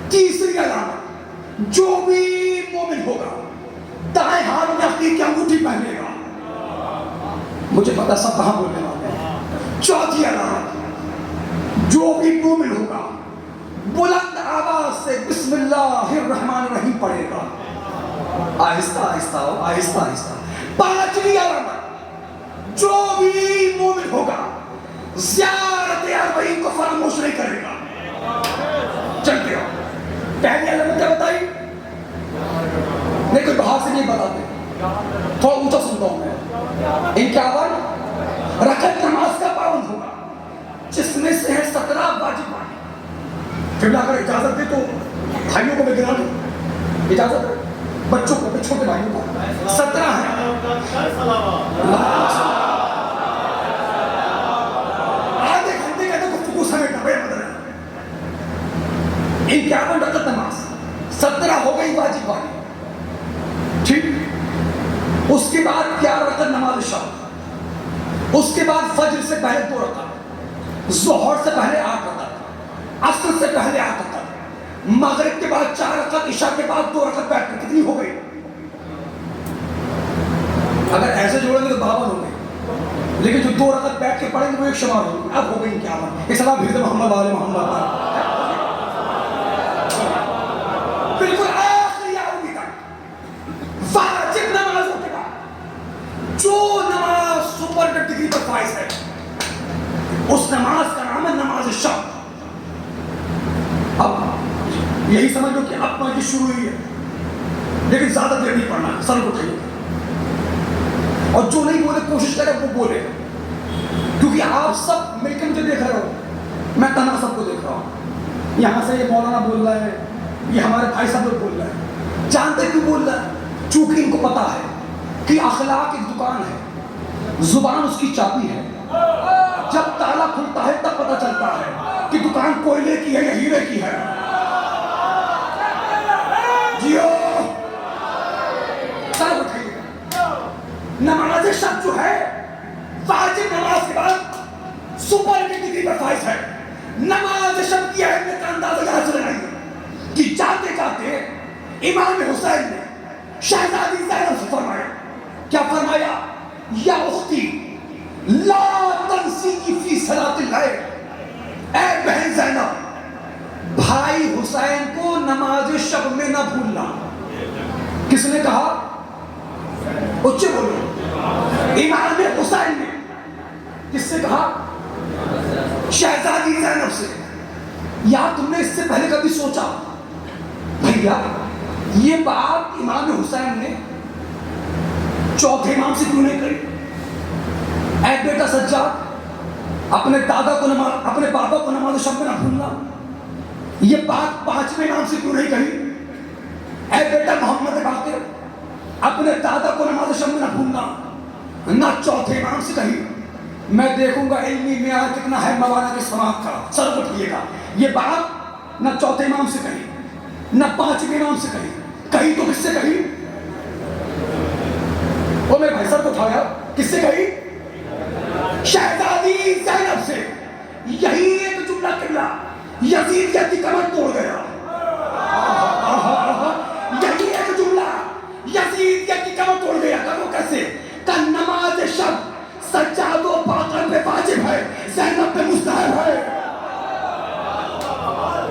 تیسری علامت, جو بھی مومن ہوگا دائیں ہاتھ میں عقیق کی انگوٹھی پہنے گا. مجھے پتا سب کہاں بولنے والے ہیں. چوتھی علامت, جو بھی مومن ہوگا بلند آواز سے بسم اللہ الرحمن الرحیم پڑھے گا. آہستہ آہستہ ہو, آہستہ آہستہ. 5ویں علامت, جو بھی مومن ہوگا زیارت اربعین کو فراموش نہیں کرے گا. چلتے ہو. پہلی علامت کیا بتائی؟ نہیں کوئی باہر سے نہیں بتاتے, تھوڑا اونچا سنتا ہوں میں. 51 رکعت نماز کا پابند ہوگا, جس میں سے ہے 17 واجب ہیں. پھر اگر اجازت دے تو بھائیوں کو میں گرا دوں, اجازت ہے بچوں کو, چھوٹے بھائیوں کو. 17 ہیں. آدھے گھنٹے کا تو گفتگو سمیٹنا شب، اس کے بعد فجر سے پہلے 2 رکعت، ظہر سے پہلے 8 رکعت، عصر سے پہلے 8 رکعت، مغرب کے بعد 4 رکعت، عشاء کے بعد 2 رکعت بیٹھ کر کتنی ہو گئی؟ اگر ایسے جوڑیں گے تو 52 ہو گئی، لیکن جو 2 رکعت بیٹھ کے پڑھیں گے وہ 1 شمار ہوگی۔ اب ہو گئی کیا بات؟ اس طرح بھیڑ محمد والے محمد بالکل آخری آدمی تک واجب نمازوں کے بعد جو نماز سپر ڈگری پر فائز ہے اس نماز کا نام ہے نماز شب۔ اب یہی سمجھ لو کہ اب مجلس شروع ہوئی ہے، لیکن زیادہ دیر نہیں پڑھنا، سر کو اٹھائیے، اور جو نہیں بولے کوشش کرے وہ بولے، کیونکہ آپ سب مل کے مجھے دیکھ رہے ہو، میں تنہا سب کو دیکھ رہا ہوں۔ یہاں سے یہ مولانا بول رہا ہے، یہ ہمارے بھائی صاحب لوگ بول رہے ہیں، جانتے کیوں بول رہا ہے؟ چونکہ ان کو پتا ہے کہ اخلاق ایک دکان ہے، زبان اس کی چابی ہے، جب تالا کھلتا ہے تب پتا چلتا ہے کہ دکان کوئلے کی ہے یا ہیرے کی ہے۔ جیو سر اٹھائیے۔ نماز شب جو ہے واجب نماز کے بعد سپر ڈگری پر فائز ہے۔ نماز شب کی اہمیت کا اندازہ یہاں سے لگائیے کہ جاتے جاتے امام حسین نے شہزادی زینب سے فرمایا، کیا فرمایا؟ یا اختی لا تنسی فی صلاۃ اللیل، اے بہن زینب بھائی حسین کو نماز شب میں نہ بھولنا۔ کس نے کہا؟ اچھے بولو، امام حسین نے۔ کس سے کہا؟ شہزادی زینب سے۔ یا تم نے اس سے پہلے کبھی سوچا بھیا یہ بات امام حسین نے چوتھے امام سے کیوں نہیں کہی؟ اے بیٹا سجاد اپنے دادا کو نماز، اپنے بابا کو نماز شب میں نہ بھولنا، یہ بات 5ویں امام سے کیوں نہیں کہی؟ اے بیٹا محمد باقر اپنے دادا کو نماز شب میں نہ بھولنا، نہ چوتھے امام سے کہی۔ میں دیکھوں گا علمی معیار کتنا ہے مولانا کے سماعت کا، سر اٹھائیے گا۔ یہ بات نہ چوتھے امام سے کہی نہ 5ویں امام سے کہی، کہی تو کس سے کہی؟ وہ میرے بھائی سر کو اٹھایا، کس سے کہی؟ شہزادی زینب سے۔ یہی ایک جملہ قبلہ یزیدیت کی کمر توڑ گیا۔ یہی ایک جملہ یزیدیت کی کمر توڑ گیا۔ کہ وہ کیسے؟ کہ نماز شب سجاد و باقر پہ واجب ہے، زینب پہ مستحب ہے۔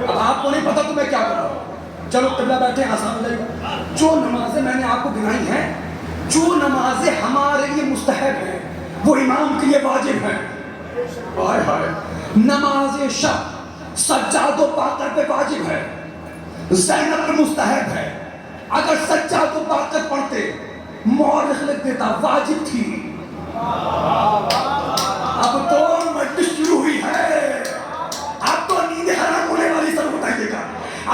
اب آپ کو نہیں پتا تو میں کیا کروں؟ چلو قبلہ بیٹھے، آسان ہو جائے گا۔ جو نمازیں میں نے آپ کو گنائی ہیں، جو نمازیں ہمارے لیے مستحب ہیں وہ امام کے لیے واجب ہیں۔ ہائے ہائے، نماز شب سجاد و باقر پہ واجب ہے، زینب پہ مستحب ہے۔ اگر سجاد و باقر پڑھتے مورخ لکھ دیتا واجب تھی۔ اب تو مجلس شروع ہوئی ہے، اب تو نیند حرام ہونے والی، سر بتائیے گا۔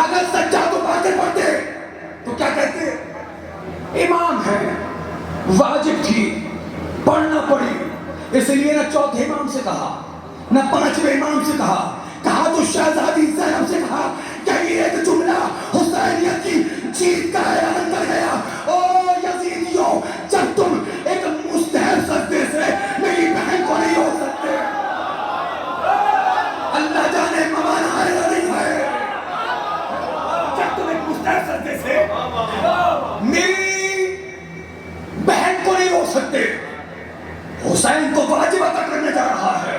اگر سجاد و باقر پڑھتے تو کیا کہتے؟ امام ہے، واجب تھی، پڑھنا پڑی، اس لیے نہ چوتھے امام سے کہا نہ 5ویں امام سے کہا، کہا تو شہزادی زینب سے کہا۔ کہیں ایک جملہ حسینیت کی جیت کا اعلان کر گیا۔ او یزیدیوں، جب تم ایک مستحب سجدے سے میری بہن کو نہیں ہو سکتے، اللہ جانے موانا ہے یا نہیں ہے، جب تم ایک مستحب سجدے سے میری بہن کو نہیں ہو سکتے، حسین کو واجب ادا کرنے جا رہا ہے۔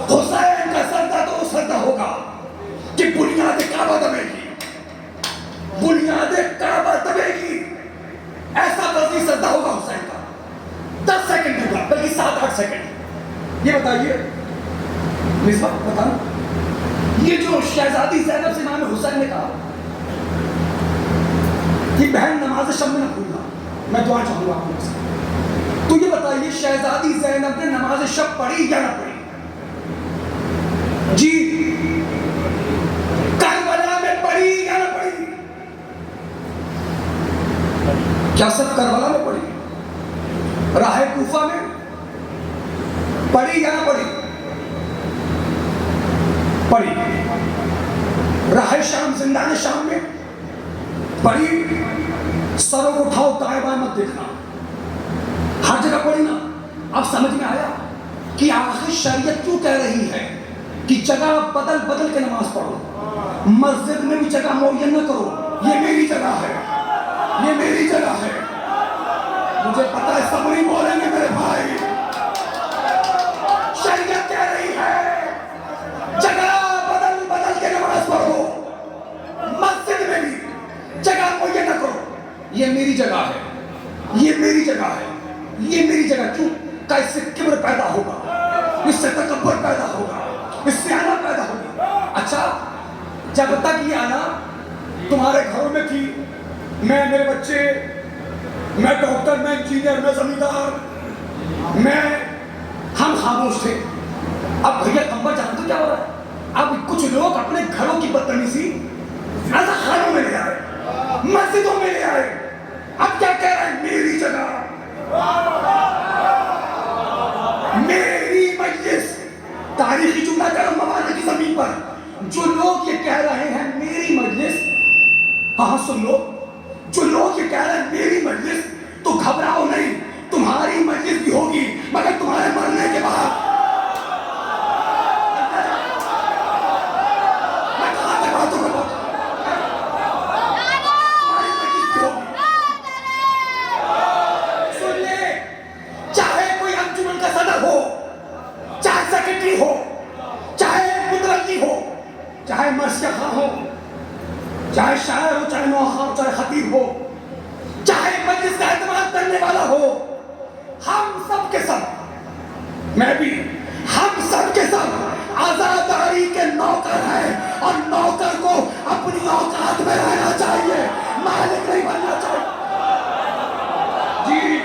حسین کا سجدہ تو سجدہ ہوگا کہ بنیاد کعبہ دبے گی، بنیاد کعبہ دبے گی، ایسا وزی سجدہ ہوگا حسین کا۔ 10 سیکنڈ ہوگا، بلکہ 7-8 سیکنڈ۔ یہ بتائیے مصباح بتانا، یہ جو شہزادی زینب سے امام حسین نے کہا کہ بہن نماز شب میں نہ بھولنا، میں دعا چاہوں گا آپ لوگ سے، تو یہ بتائیے شہزادی زینب نے نماز شب پڑھی یا نہ پڑھی؟ جی کربلا میں پڑھی یا نہ پڑھی؟ کیا صرف کربلا میں پڑھی؟ راہ کوفہ میں پڑھی یا نہ پڑھی؟ پڑھی۔ راہ شام، زندان شام میں پڑھی۔ سروں کو اٹھاؤ، دائیں بائیں مت دیکھنا، ہر جگہ پڑھی۔ اب سمجھ میں آیا کہ آخر شریعت کیوں کہہ رہی ہے کہ جگہ بدل بدل کے نماز پڑھو، مسجد میں بھی جگہ معین نہ کرو، یہ میری جگہ ہے، یہ میری جگہ ہے۔ مجھے پتا ہے سب نہیں بولیں گے میرے بھائی، شریعت کہہ رہی ہے جگہ بدل بدل کے نماز پڑھو، مسجد میں بھی جگہ معین نہ کرو، یہ میری جگہ ہے، یہ میری جگہ ہے، یہ میری جگہ۔ کیوں کہ اس سے کبر پیدا ہوگا، اس سے تکبر پیدا ہوگا، اس سے آنا پیدا ہوگا۔ اچھا جب تک یہ آنا تمہارے گھروں میں تھی، میں، میرے بچے، میں ڈاکٹر، میں انجینئر، میں زمیندار، ہم خاموش تھے۔ اب بھیا کمبر جان تو کیا ہو رہا ہے؟ اب کچھ لوگ اپنے گھروں کی بدتمیزی ایسا خانوں میں لے آئے، مسجدوں میں لے آئے۔ اب کیا کہہ رہے ہیں؟ میری جگہ، میری مجلس۔ تاریخی جملہ کرو ممالک کی زمین پر جو لوگ یہ کہہ رہے ہیں میری مجلس، ہاں سن لو، جو لوگ یہ کہہ رہے ہیں میری مجلس، تو گھبراؤ نہیں، تمہاری مجلس بھی ہوگی مگر تمہارے مرنے کے بعد۔ میں کہاں تک باتوں کر رہا ہوں؟ تمہاری مجلس بھی ہوگی۔ سن لے، چاہے کوئی انجمن کا صدر ہو، چاہے سیکرٹری ہو، چاہے متولی ہو، چاہے مرثیہ خاں ہو، چاہے شاعر ہو، چاہے نوحہ ہو، چاہے خطیب ہو، چاہے مجلس کا اہتمام کرنے والا ہو، ہم سب کے سب، میں بھی، ہم سب کے سب عزاداری کے نوکر ہیں، اور نوکر کو اپنی اوقات میں رہنا چاہیے، مالک نہیں بننا چاہیے۔ جی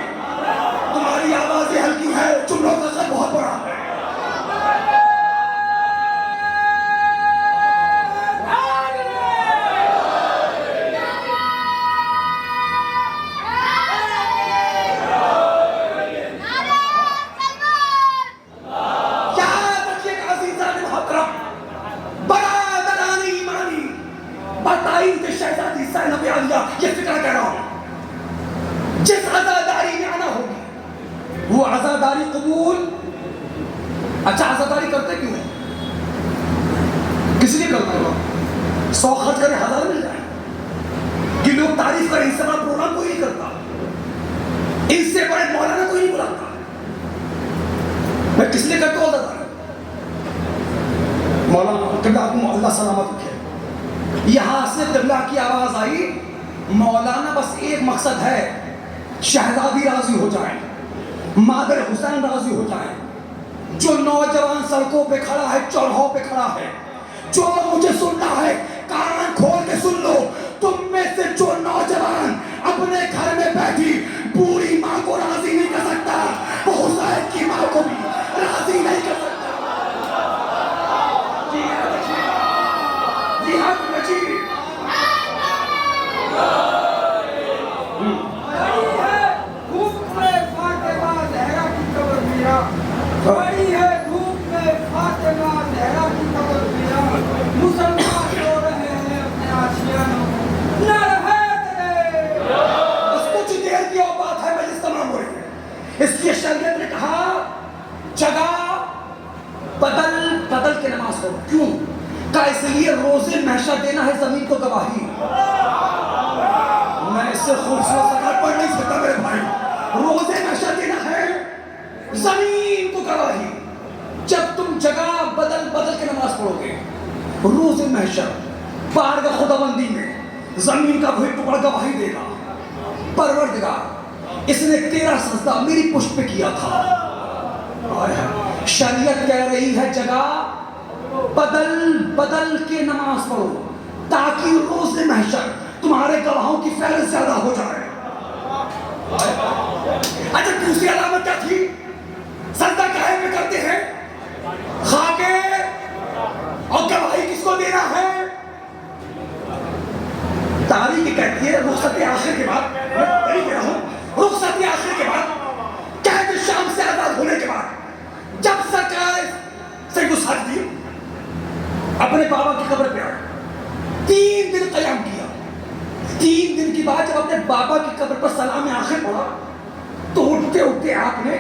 تمہاری آوازیں ہلکی ہے، جملوں کا قد بہت بڑا ہے۔ یہ فکر کہہ رہا ہوں، جس عزاداری میں آنا ہوگی وہ عزاداری قبول۔ اچھا عزاداری کرتے کیوں ہیں؟ کس لیے کرتے ہیں؟ 100 خرچ کرے 1000 مل جائیں، کہ لوگ تعریف کریں، اس سے بڑا پروگرام کوئی نہیں کرتا، اس سے بڑے مولانا کوئی نہیں بلاتا۔ میں کس لیے کرتا ہوں عزاداری؟ مولانا قبلہ کو اللہ سلامت رکھے، یہاں سے قبلہ کی آواز آئی، مولانا بس ایک مقصد ہے، شہزادی راضی ہو جائیں، مادر حسین راضی ہو جائیں۔ جو نوجوان سڑکوں پہ کھڑا ہے، چوراہوں پہ کھڑا ہے، جو مجھے سننا ہے کان کھول کے سن لو، تم میں سے جو نوجوان اپنے گھر میں بیٹھی بوڑھی ماں کو راضی نہیں کر سکتا، وہ حسین کی ماں کو بھی راضی نہیں کر سکتا۔ جی ہاں بچی، بڑی ہے دھوپ میں فاطمہ زہرا کی قبر پیا، مسلمان سو رہے ہیں اپنے آشیانوں میں، نہ رہے تیرے۔ بس کچھ دیر کی اور بات ہے، مجلس تمام ہو رہی ہے۔ اس لیے شریعت نے کہا جگہ بدل بدل کے نماز پڑھو۔ کیوں؟ کہ اس لیے روز محشر دینا ہے زمین کو گواہی۔ میں اس سے خوبصورت سکار پڑھ نہیں سکتا میرے بھائی، روز محشر دینا ہے زمین کو گواہی۔ جب تم جگہ بدل بدل کے نماز پڑھو گے، روز محشر بارگاہ خداوندی میں زمین کا کوئی ٹکڑا گواہی دے گا، پروردگار اس نے تیرا سجدہ میری پشت پہ کیا تھا۔ شریعت کہہ رہی ہے جگہ بدل بدل کے نماز پڑھو تاکہ روز محشر تمہارے گواہوں کی فہرست زیادہ ہو جائے۔ اچھا دوسری علامت کیا تھی؟ سجدہ کہے میں کرتے ہیں خاکے، اور گواہی کس کو دینا ہے؟ تاریخ کہتی ہے رخصت آخر کے بعد، رخصت آخر کے بعد، قید شام سے آزاد ہونے کے بعد، جب سرکار سید الصدیق اپنے بابا کی قبر پہ آئے، 3 دن قیام کیا، 3 دن کی بعد جب اپنے بابا کی قبر پر سلام آخر پڑا تو اٹھتے اٹھتے آپ نے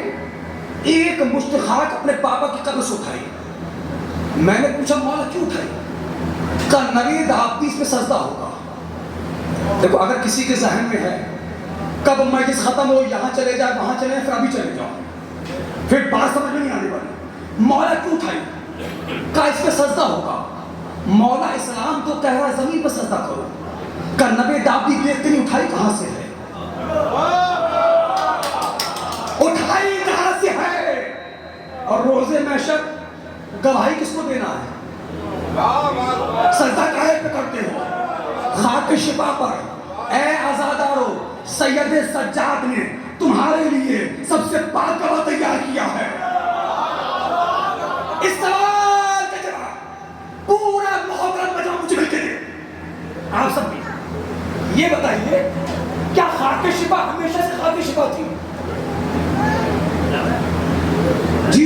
ایک مشت خاک اپنے پاپا کی قبر سے اٹھائی۔ میں نے پوچھا مولا کیوں اٹھائی؟ کا نوید آپ اس میں سجدہ ہوگا۔ دیکھو اگر کسی کے ذہن میں ہے کب مجلس ختم ہو یہاں چلے جائے وہاں چلے جائے پھر ابھی چلے جاؤ، پھر بات سمجھ میں نہیں آنے والی۔ مولا کیوں اٹھائی؟ کا اس میں سجدہ ہوگا۔ مولا اسلام تو کہہ رہا ہے زمین پر سجدہ کرو، کا نوید آپ بھی دیکھتے نہیں اٹھائی کہاں سے ہے؟ اٹھائی کہاں سے ہے؟ اور روز محشر گواہی کس کو دینا ہے؟ سجدہ کاہے پہ کرتے ہو؟ خاک شفا پر اے آزادارو، سید سجاد نے تمہارے لیے سب سے پاک گواہ تیار کیا ہے۔ اس سوال کا جواب پورا محترم مجمع مجھے مل کے دے۔ آپ سب بھی یہ بتائیے کیا خاک شفا ہمیشہ سے خاک شفا تھی؟ جی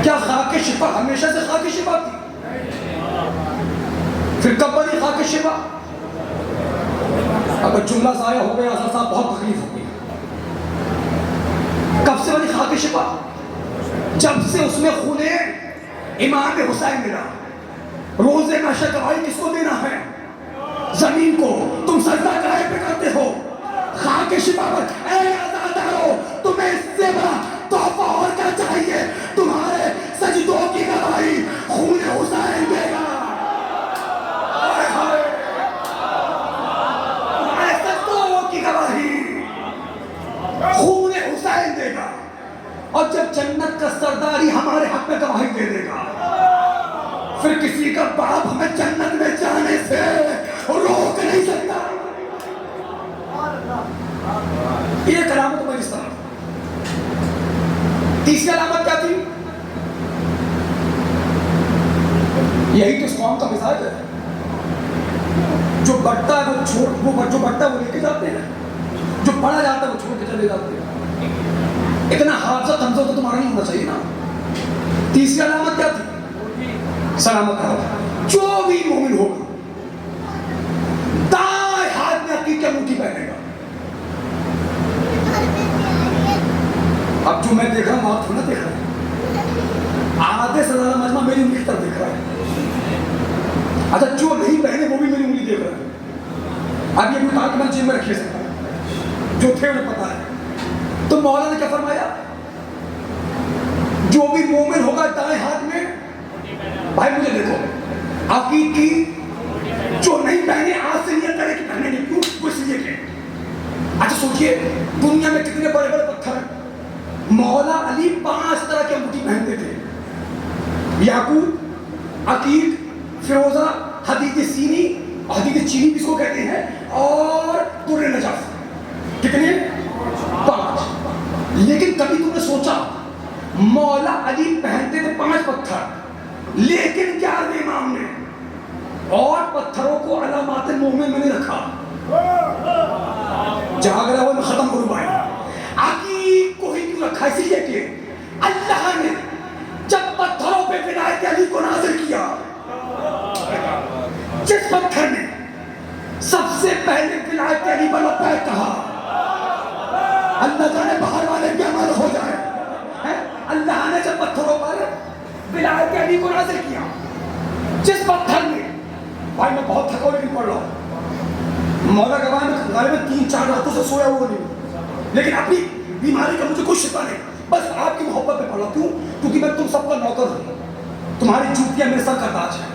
کیا خاک شفا ہمیشہ سے خاک شفا تھی؟ پھر کب بنی خاک شفا؟ اگر جملہ ضائع ہو گیا اصل صاحب بہت تکلیف ہوگی۔ کب سے بنی خاک شفا؟ جب سے اس میں خون امام حسین ملا۔ روز محشر گواہی کس کو دینا ہے؟ زمین کو۔ تم سجدہ کاہے پہ کرتے ہو؟ خاک شفا پر اے آزادارو، تمہیں اس سے بڑا تحفہ اور کیا چاہیے؟ تمہارے سجدوں کی گواہی خون حسین دے گا۔ تمہارے سجدوں کی گواہی خون حسین دے گا، اور جب جنت کا سرداری ہمارے حق میں گواہی دے دے گا پھر کسی کا باپ ہمیں جنت میں جانے سے روک نہیں سکتا۔ ایک علامت میں اس طرح، تیسری علامت کیا تھی؟ یہی تو اس قوم کا مزاج ہے، جو بڑھتا ہے جو بڑھتا ہے وہ لے کے جاتے ہیں، جو پڑھا جاتا ہے وہ چھوڑ کے چلے جاتے ہیں۔ اتنا حادثہ تمزہ تو تمہارا نہیں ہونا چاہیے نا۔ تیسری علامت کیا تھی؟ سلامت رہا۔ جو بھی مومن ہوگا دائیں ہاتھ میں عقیق کی انگوٹھی پہنے گا۔ اب جو میں دیکھ رہا ہوں آپ تھوڑا دیکھ رہے ہیں، آدھے سے زیادہ مجمع میری انگلی کی طرف دیکھ رہا ہے۔ اچھا جو نہیں پہنے وہ بھی میری انگلی دیکھ رہا ہے۔ اب یہ بھی میں جیب میں رکھیے سکتا جو تھے انہیں پتا ہے۔ تو مولا نے کیا فرمایا؟ جو بھی مومن ہوگا دائیں ہاتھ میں، بھائی مجھے دیکھو عقیق کی جو نہیں پہنے آج سے نیت کرے کہ پہنے نہیں، کیوں؟ وہ اس لیے کہ اچھا سوچئے دنیا میں کتنے بڑے بڑے پتھر ہیں۔ مولا علی 5 طرح کی انگوٹھی پہنتے تھے، یاقوت، عقیق، فیروزہ، حدید سینی، حدید چینی جس کو کہتے ہیں، اور در نجف۔ کتنے؟ 5۔ لیکن کبھی تم نے سوچا مولا علی پہنتے تھے 5 پتھر، لیکن 11ویں امام نے اور پتھروں کو علامات مومن میں نہیں رکھا؟ جہاں گرا وہ میں ختم کروں بھائی، عقیق کو ہی کیوں رکھا؟ اسی لیے کہ اللہ نے جب پتھروں پہ ولایت علی کو نازل کیا، جس پتھر نے سب سے پہلے ولایت علی پر لبیک کہا، اللہ جانے باہر والے بھی عمل ہو جائے، اللہ نے جب پتھروں پر ولایت علی کو نازل کیا، جس پتھر نے، بھائی میں بہت تھکا ہوا نہیں پڑھ رہا ہوں، مولا گواہ میں غالباً 3-4 راتوں سے سویا ہوا نہیں، لیکن اپنی بیماری کا مجھے کوئی شفا نہیں، بس آپ کی محبت میں پڑھ رہا ہوں۔ کیوں؟ کیونکہ میں تم سب کا نوکر ہوں، تمہاری جوتیاں میرے سر کا تاج ہے،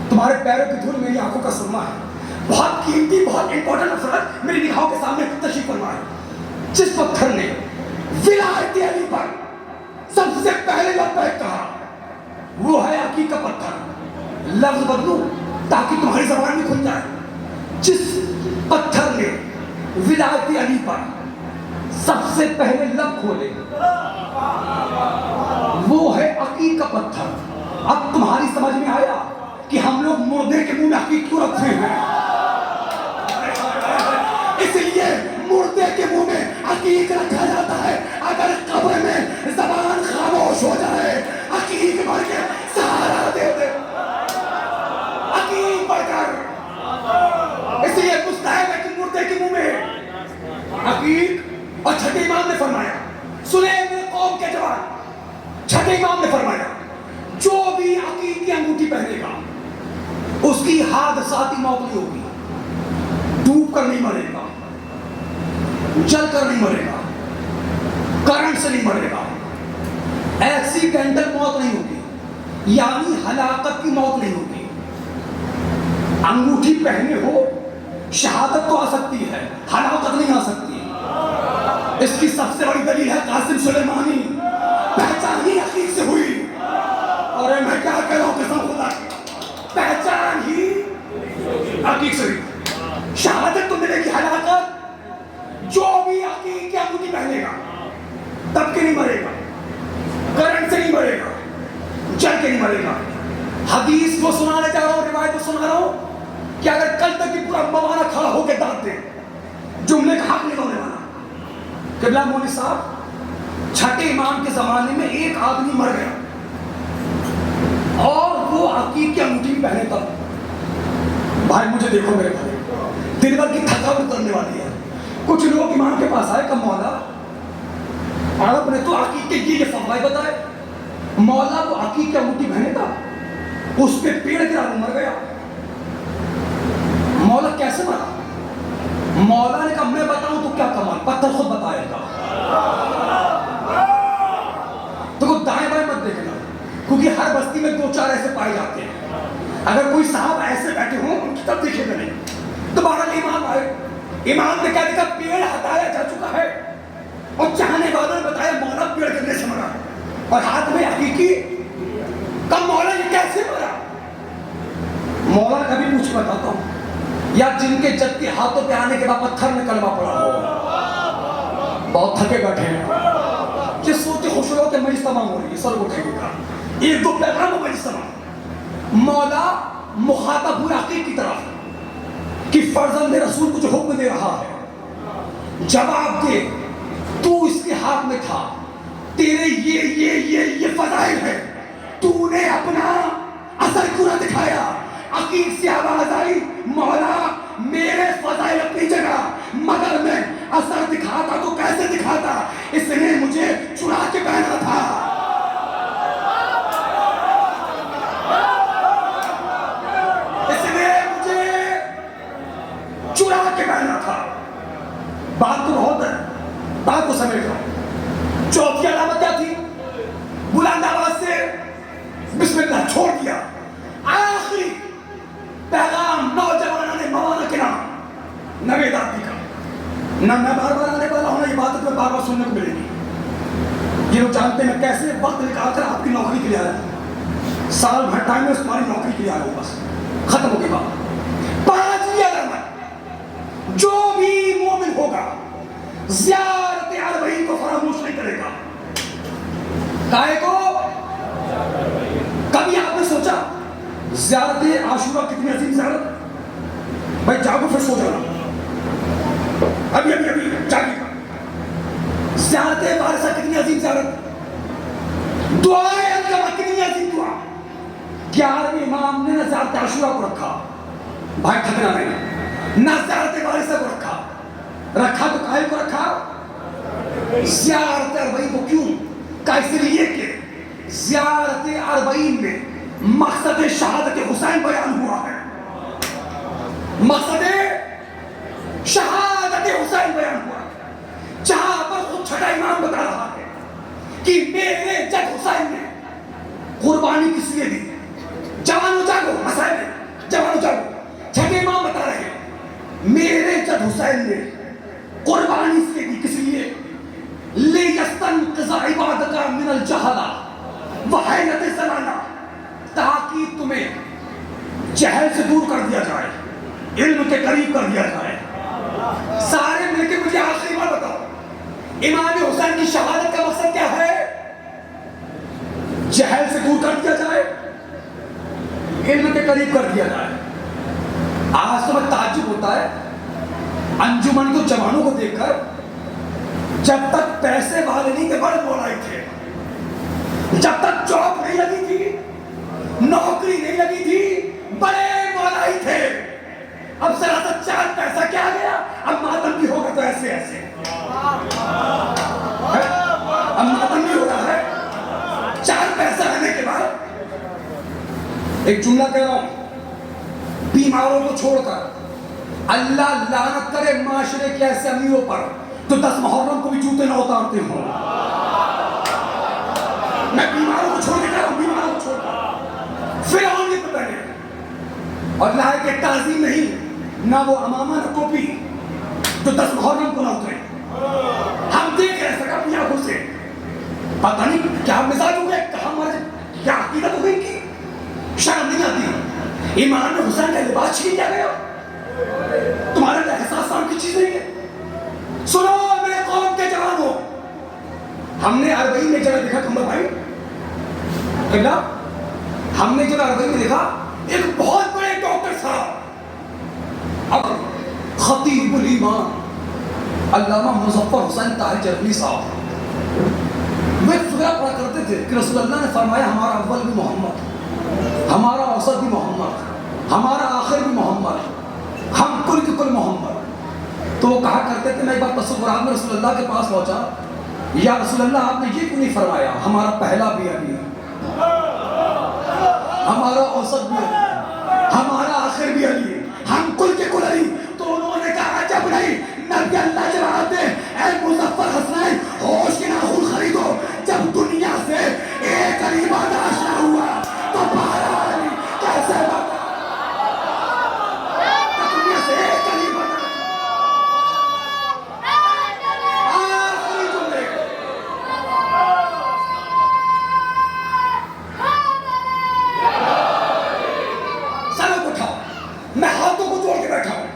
تمہارے پیروں کی دھول میری آنکھوں کا سرما ہے، بہت قیمتی بہت امپورٹنٹ افراد میری نگاہوں کے سامنے تشریف فرما ہے۔ جس پتھر نے ولایت علی پر سب سے پہلے لبیک کہا وہ ہے عقیق کا پتھر۔ لفظ بدلوں تاکہ تمہاری زبان بھی کھل جائے۔ جس پتھر نے ولایت علی پر سب سے پہلے لب کھولے وہ ہے عقیق کا پتھر۔ اب تمہاری سمجھ میں آیا کہ ہم لوگ مردے کے منہ میں عقیق کیوں رکھتے ہیں؟ اس لیے مردے کے منہ میں عقیق رکھا جاتا ہے، اگر قبر میں زبان خاموش ہو جائے عقیق بھر کے سہارا دے دے، عقیق بھر کر۔ اس لیے مستحب ہے کہ مردے کے منہ میں عقیق۔ اور چھٹے امام نے فرمایا، سنیں میرے قوم کے جوان، چھٹے امام نے فرمایا جو بھی عقیق کی انگوٹھی پہنے گا اس کی حادثاتی موت نہیں ہوگی، ڈوب کر نہیں مرے گا، جل کر نہیں مرے گا، کرنٹ سے نہیں مرے گا، ایکسیڈنٹل موت نہیں ہوگی، یعنی ہلاکت کی موت نہیں ہوگی۔ انگوٹھی پہنے ہو شہادت تو آ سکتی ہے، ہلاکت نہیں آ سکتی۔ اس کی سب سے بڑی دلیل ہے قاسم سلیمانی، پہچان ہی عقیق سے ہوئی۔ اور میں کیا کہہ رہا ہوں قسم خدا کی، پہچان ہی عقیق سے ہوئی۔ شہادت تو ملے گی، ہلاکت جو بھی عقیق کی انگوٹھی پہنے گا تب کے نہیں مرے گا، کرنٹ سے نہیں مرے گا، جل کے نہیں مرے گا۔ حدیث وہ سنانے جا رہا ہوں، روایت وہ سنا رہا ہوں کہ اگر کل تک کی پورا موانا کھڑا ہو کے داد دے جملے کا حق نہیں ہونے والا۔ قبلہ مولوی صاحب چھٹے امام کے زمانے میں ایک آدمی مر گیا اور وہ عقیق کی انگوٹھی پہنے تب۔ بھائی مجھے دیکھو میرے بھائی، دن بھر کی تھکاوٹ اترنے والی ہے۔ کچھ لوگ امام کے پاس آئے کہ مولا آپ نے تو عقیق کے یہ فوائد بتائے، مولا وہ عقیق کی انگوٹھی پہنے تھا، اس پہ پیڑ گرا وہ مر گیا، مولا کیسے مرا؟ مولا نے کہا میں بتاؤں تو کیا کمال، پتھر خود بتائے گا۔ تو کو دائیں بائیں مت دیکھنا، کیونکہ ہر بستی میں دو چار ایسے پائے جاتے ہیں، اگر کوئی صاحب ایسے بیٹھے ہوں ان کی طرف دیکھے گا نہیں۔ تو بہرحال امام آئے، امام نے کہا دیکھا پیڑ ہٹایا جا چکا ہے، اور چاہنے والوں نے بتایا مولا پیڑ گرنے سے مرا، اور ہاتھ میں حقیقی کب مولا یہ کیسے مرا؟ مولا کبھی پوچھ بتاتا ہوں، یا جن کے جد کے ہاتھوں پہ آنے کے بعد پتھر میں کلمہ پڑا ہو، بہت تھکے بیٹھے ہیں، یہ سوچے خوش ہو کہ مجلس تمام ہو رہی ہے، سر اٹھے گا ایک دو پیغام ہو مجلس تمام۔ مولا مخاطب ہوئے عقیق کی طرف کہ فرزند رسول کو جو حکم دے رہا ہے جواب دے، تو اس کے ہاتھ میں تھا، تیرے یہ فضائل ہے، تو نے اپنا اثر کیوں نہ دکھایا؟ عقیق سے آواز آئی مولا میرے فضائل اپنی جگہ، مگر میں اثر دکھاتا تو کیسے دکھاتا؟ اس نے مجھے چرا کے پہنا تھا۔ اس نے مجھے چرا کے پہنا تھا۔ بات تو بہت ہے، بات کو سمجھ لو۔ چوتھی علامت کیا تھی؟ بلند آواز سے بسم اللہ چھوڑ دیا۔ آخری پیغام نوجوانوں نے مولانا کے نام نوید آدمی کا، نہ میں بار بار آنے والا ہوں، یہ بات میں بار بار سننے کو ملے گی۔ یہ لوگ جانتے ہیں میں کیسے وقت نکال کر آپ کی نوکری کے لیے آیا ہوں، سال بھر ٹائم میں تمہاری نوکری کے لیے آیا ہوں، بس ختم ہو کے بعد۔ پانچویں علامت، جو بھی مومن ہوگا زیارت اربعین کو فراموش نہیں کرے گا۔ کائے کو؟ کبھی آپ نے سوچا زیارت عاشورہ کتنی عظیم زیارت؟ بھائی جاگو پھر سو جانا، ابھی جاگی۔ زیارت وارثہ کتنی عظیم زیارت، دعائے القمہ کتنی عظیم دعا۔ 11ویں امام نے نہ زیارت عاشورہ کو رکھا، بھائی تھکنا نہیں، نہ زیارت وارثہ کو رکھا تو کائے کو رکھا؟ زیارت اربعین کو کیوں؟ اس لیے کہ زیارت اربعین میں مقصد شہادت حسین بیان ہوا ہے، مقصد شہادت حسین بیان ہوا ہے، جہاں پر خود چھٹا امام بتا رہا ہے کہ میرے جد حسین نے قربانی کس لیے دی۔ جوانو جاگو، مسائل میں جوانو جاگو، چھٹے امام بتا رہے ہیں میرے جد حسین نے قربانی اس لیے دی، کس لیے؟ لِيَسْتَنْقِذَ عِبَادَكَ مِنَ الْجَهَلَةِ وَحَيْلَةِ الزَّلَالَةِ، تاکہ تمہیں جہل سے دور کر دیا جائے، علم کے قریب کر دیا جائے۔ سارے مل کے مجھے آخری بار بتاؤ، امام حسین کی شہادت کا مقصد کیا ہے؟ جہل سے دور کر دیا جائے، علم کے قریب کر دیا جائے۔ آج تو میں تعجب ہوتا ہے انجمن کو جوانوں کو دیکھ کر، جب تک پیسے والے نہیں کے بڑے مولائی تھے، جب تک جاب نہیں لگی تھی، نوکری نہیں لگی تھی، بڑے مولائی تھے۔ اب ذرا سا چار پیسہ کیا گیا، اب ماتم بھی ہوگا تو ایسے ایسے، اب ماتم بھی ہو رہا ہے، چار ایک جملہ کہہ رہا ہوں، بیماروں کو چھوڑ کر اللہ لعنت کرے معاشرے کے ایسے امیروں پر تو 10 محرم کو بھی جوتے نہ اتارتے ہوں۔ میں بیماروں کو چھوڑ کے کہہ رہا ہوں، بیماروں کو چھوڑ کر فرعون یہ پتہ نہیں اور لائق کے تعظیم نہیں، نہ وہ امامہ نہ ٹوپی تو 10 محرم کو نہ اترے۔ ہم دیکھ رہے ہیں اپنی آنکھوں سے، پتہ نہیں کیا مزاج ہو گئے، کہاں مرے، کیا عقیدت ہو گئی کی، شرم نہیں آتی۔ امام حسین کا لباس چھین لیا گیا، تمہارا کیا احساس نام کی چیز نہیں ہے؟ سنو میرے قوم کے جوانوں، ہم نے عربی میں جگہ دیکھا کمبر بھائی قبلہ، ہم نے جگہ عربی میں دیکھا ایک بہت بڑے ڈاکٹر صاحب، اب خطیب الایمان علامہ مظفر حسین طاہر جرمنی صاحب وہ ایک فقرہ پڑھا کرتے تھے کہ رسول اللہ نے فرمایا ہمارا اول بھی محمد، ہمارا اوسط بھی محمد، ہمارا آخر بھی محمد، ہم کل کے کل محمد۔ تو وہ کہا کرتے تھے، میں ایک بار تصورات میں رسول اللہ کے پاس پہنچا، یا رسول اللہ آپ نے یہ کیوں نہیں فرمایا ہمارا پہلا بھی علی ہے، ہمارا اوسط بھی علی ہے، ہمارا آخر بھی علی ہے، ہم کل کے کل علی۔ تو انہوں نے کہا جب نہیں نبی اللہ جواب دے، اے مظفر حسین ہوش کے ناخن خریدو، جب دنیا سے ایک علی برداشت نہ ہوا تو 12 علی کیسے بتا؟ دنیا سے ایک علی برداشت، آخری جملے سروں کو اٹھاؤ، میں ہاتھوں کو جوڑ کے بیٹھا ہوں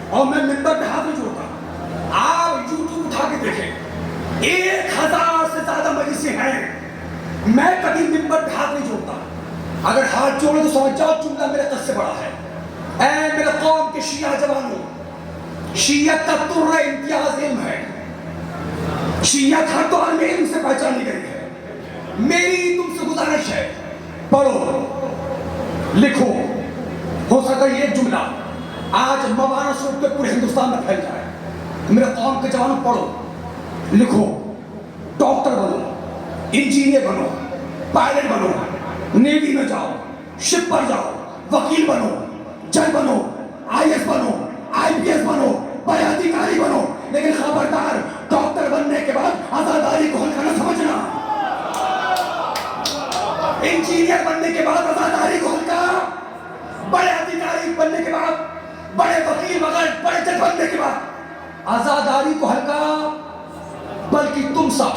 اور میں منبر پہ ہاتھ نہیں جوڑتا۔ آپ یوٹیوب اٹھا کے دیکھیں، 1000 سے زیادہ مجلسیں ہیں، میں کبھی منبر پہ ہاتھ نہیں جوڑتا۔ اگر ہاتھ جوڑے تو سمجھ جاؤ جملہ میرے قد سے بڑا ہے۔ اے میرے قوم کے شیعہ جوانوں، شیعت کا تر امتیاز علم ہے، شیعت ہر دور میں علم سے پہچانی گئی ہے۔ میری تم سے گزارش ہے، پڑھو لکھو، ہو سکتا ہے یہ جملہ آج مولانا سوٹ کے پورے ہندوستان میں پھیل جائے۔ میرے قوم کے جوانوں پڑھو لکھو، ڈاکٹر بنو، انجینئر بنو، پائلٹ بنو، نیوی میں جاؤ، شپ پر جاؤ، وکیل بنو، جج بنو، IAS بنو، IPS بنو، بڑے ادھیکاری بنو، لیکن خبردار ڈاکٹر بننے کے بعد عزاداری کو ہلکا نہ سمجھنا، انجینئر بننے کے بعد عزاداری کو ہلکا، بڑے ادھیکاری بننے کے بعد، بڑے وکیل وغیرہ بڑے جج بننے کے بعد عزاداری کو ہلکا، بلکہ تم سب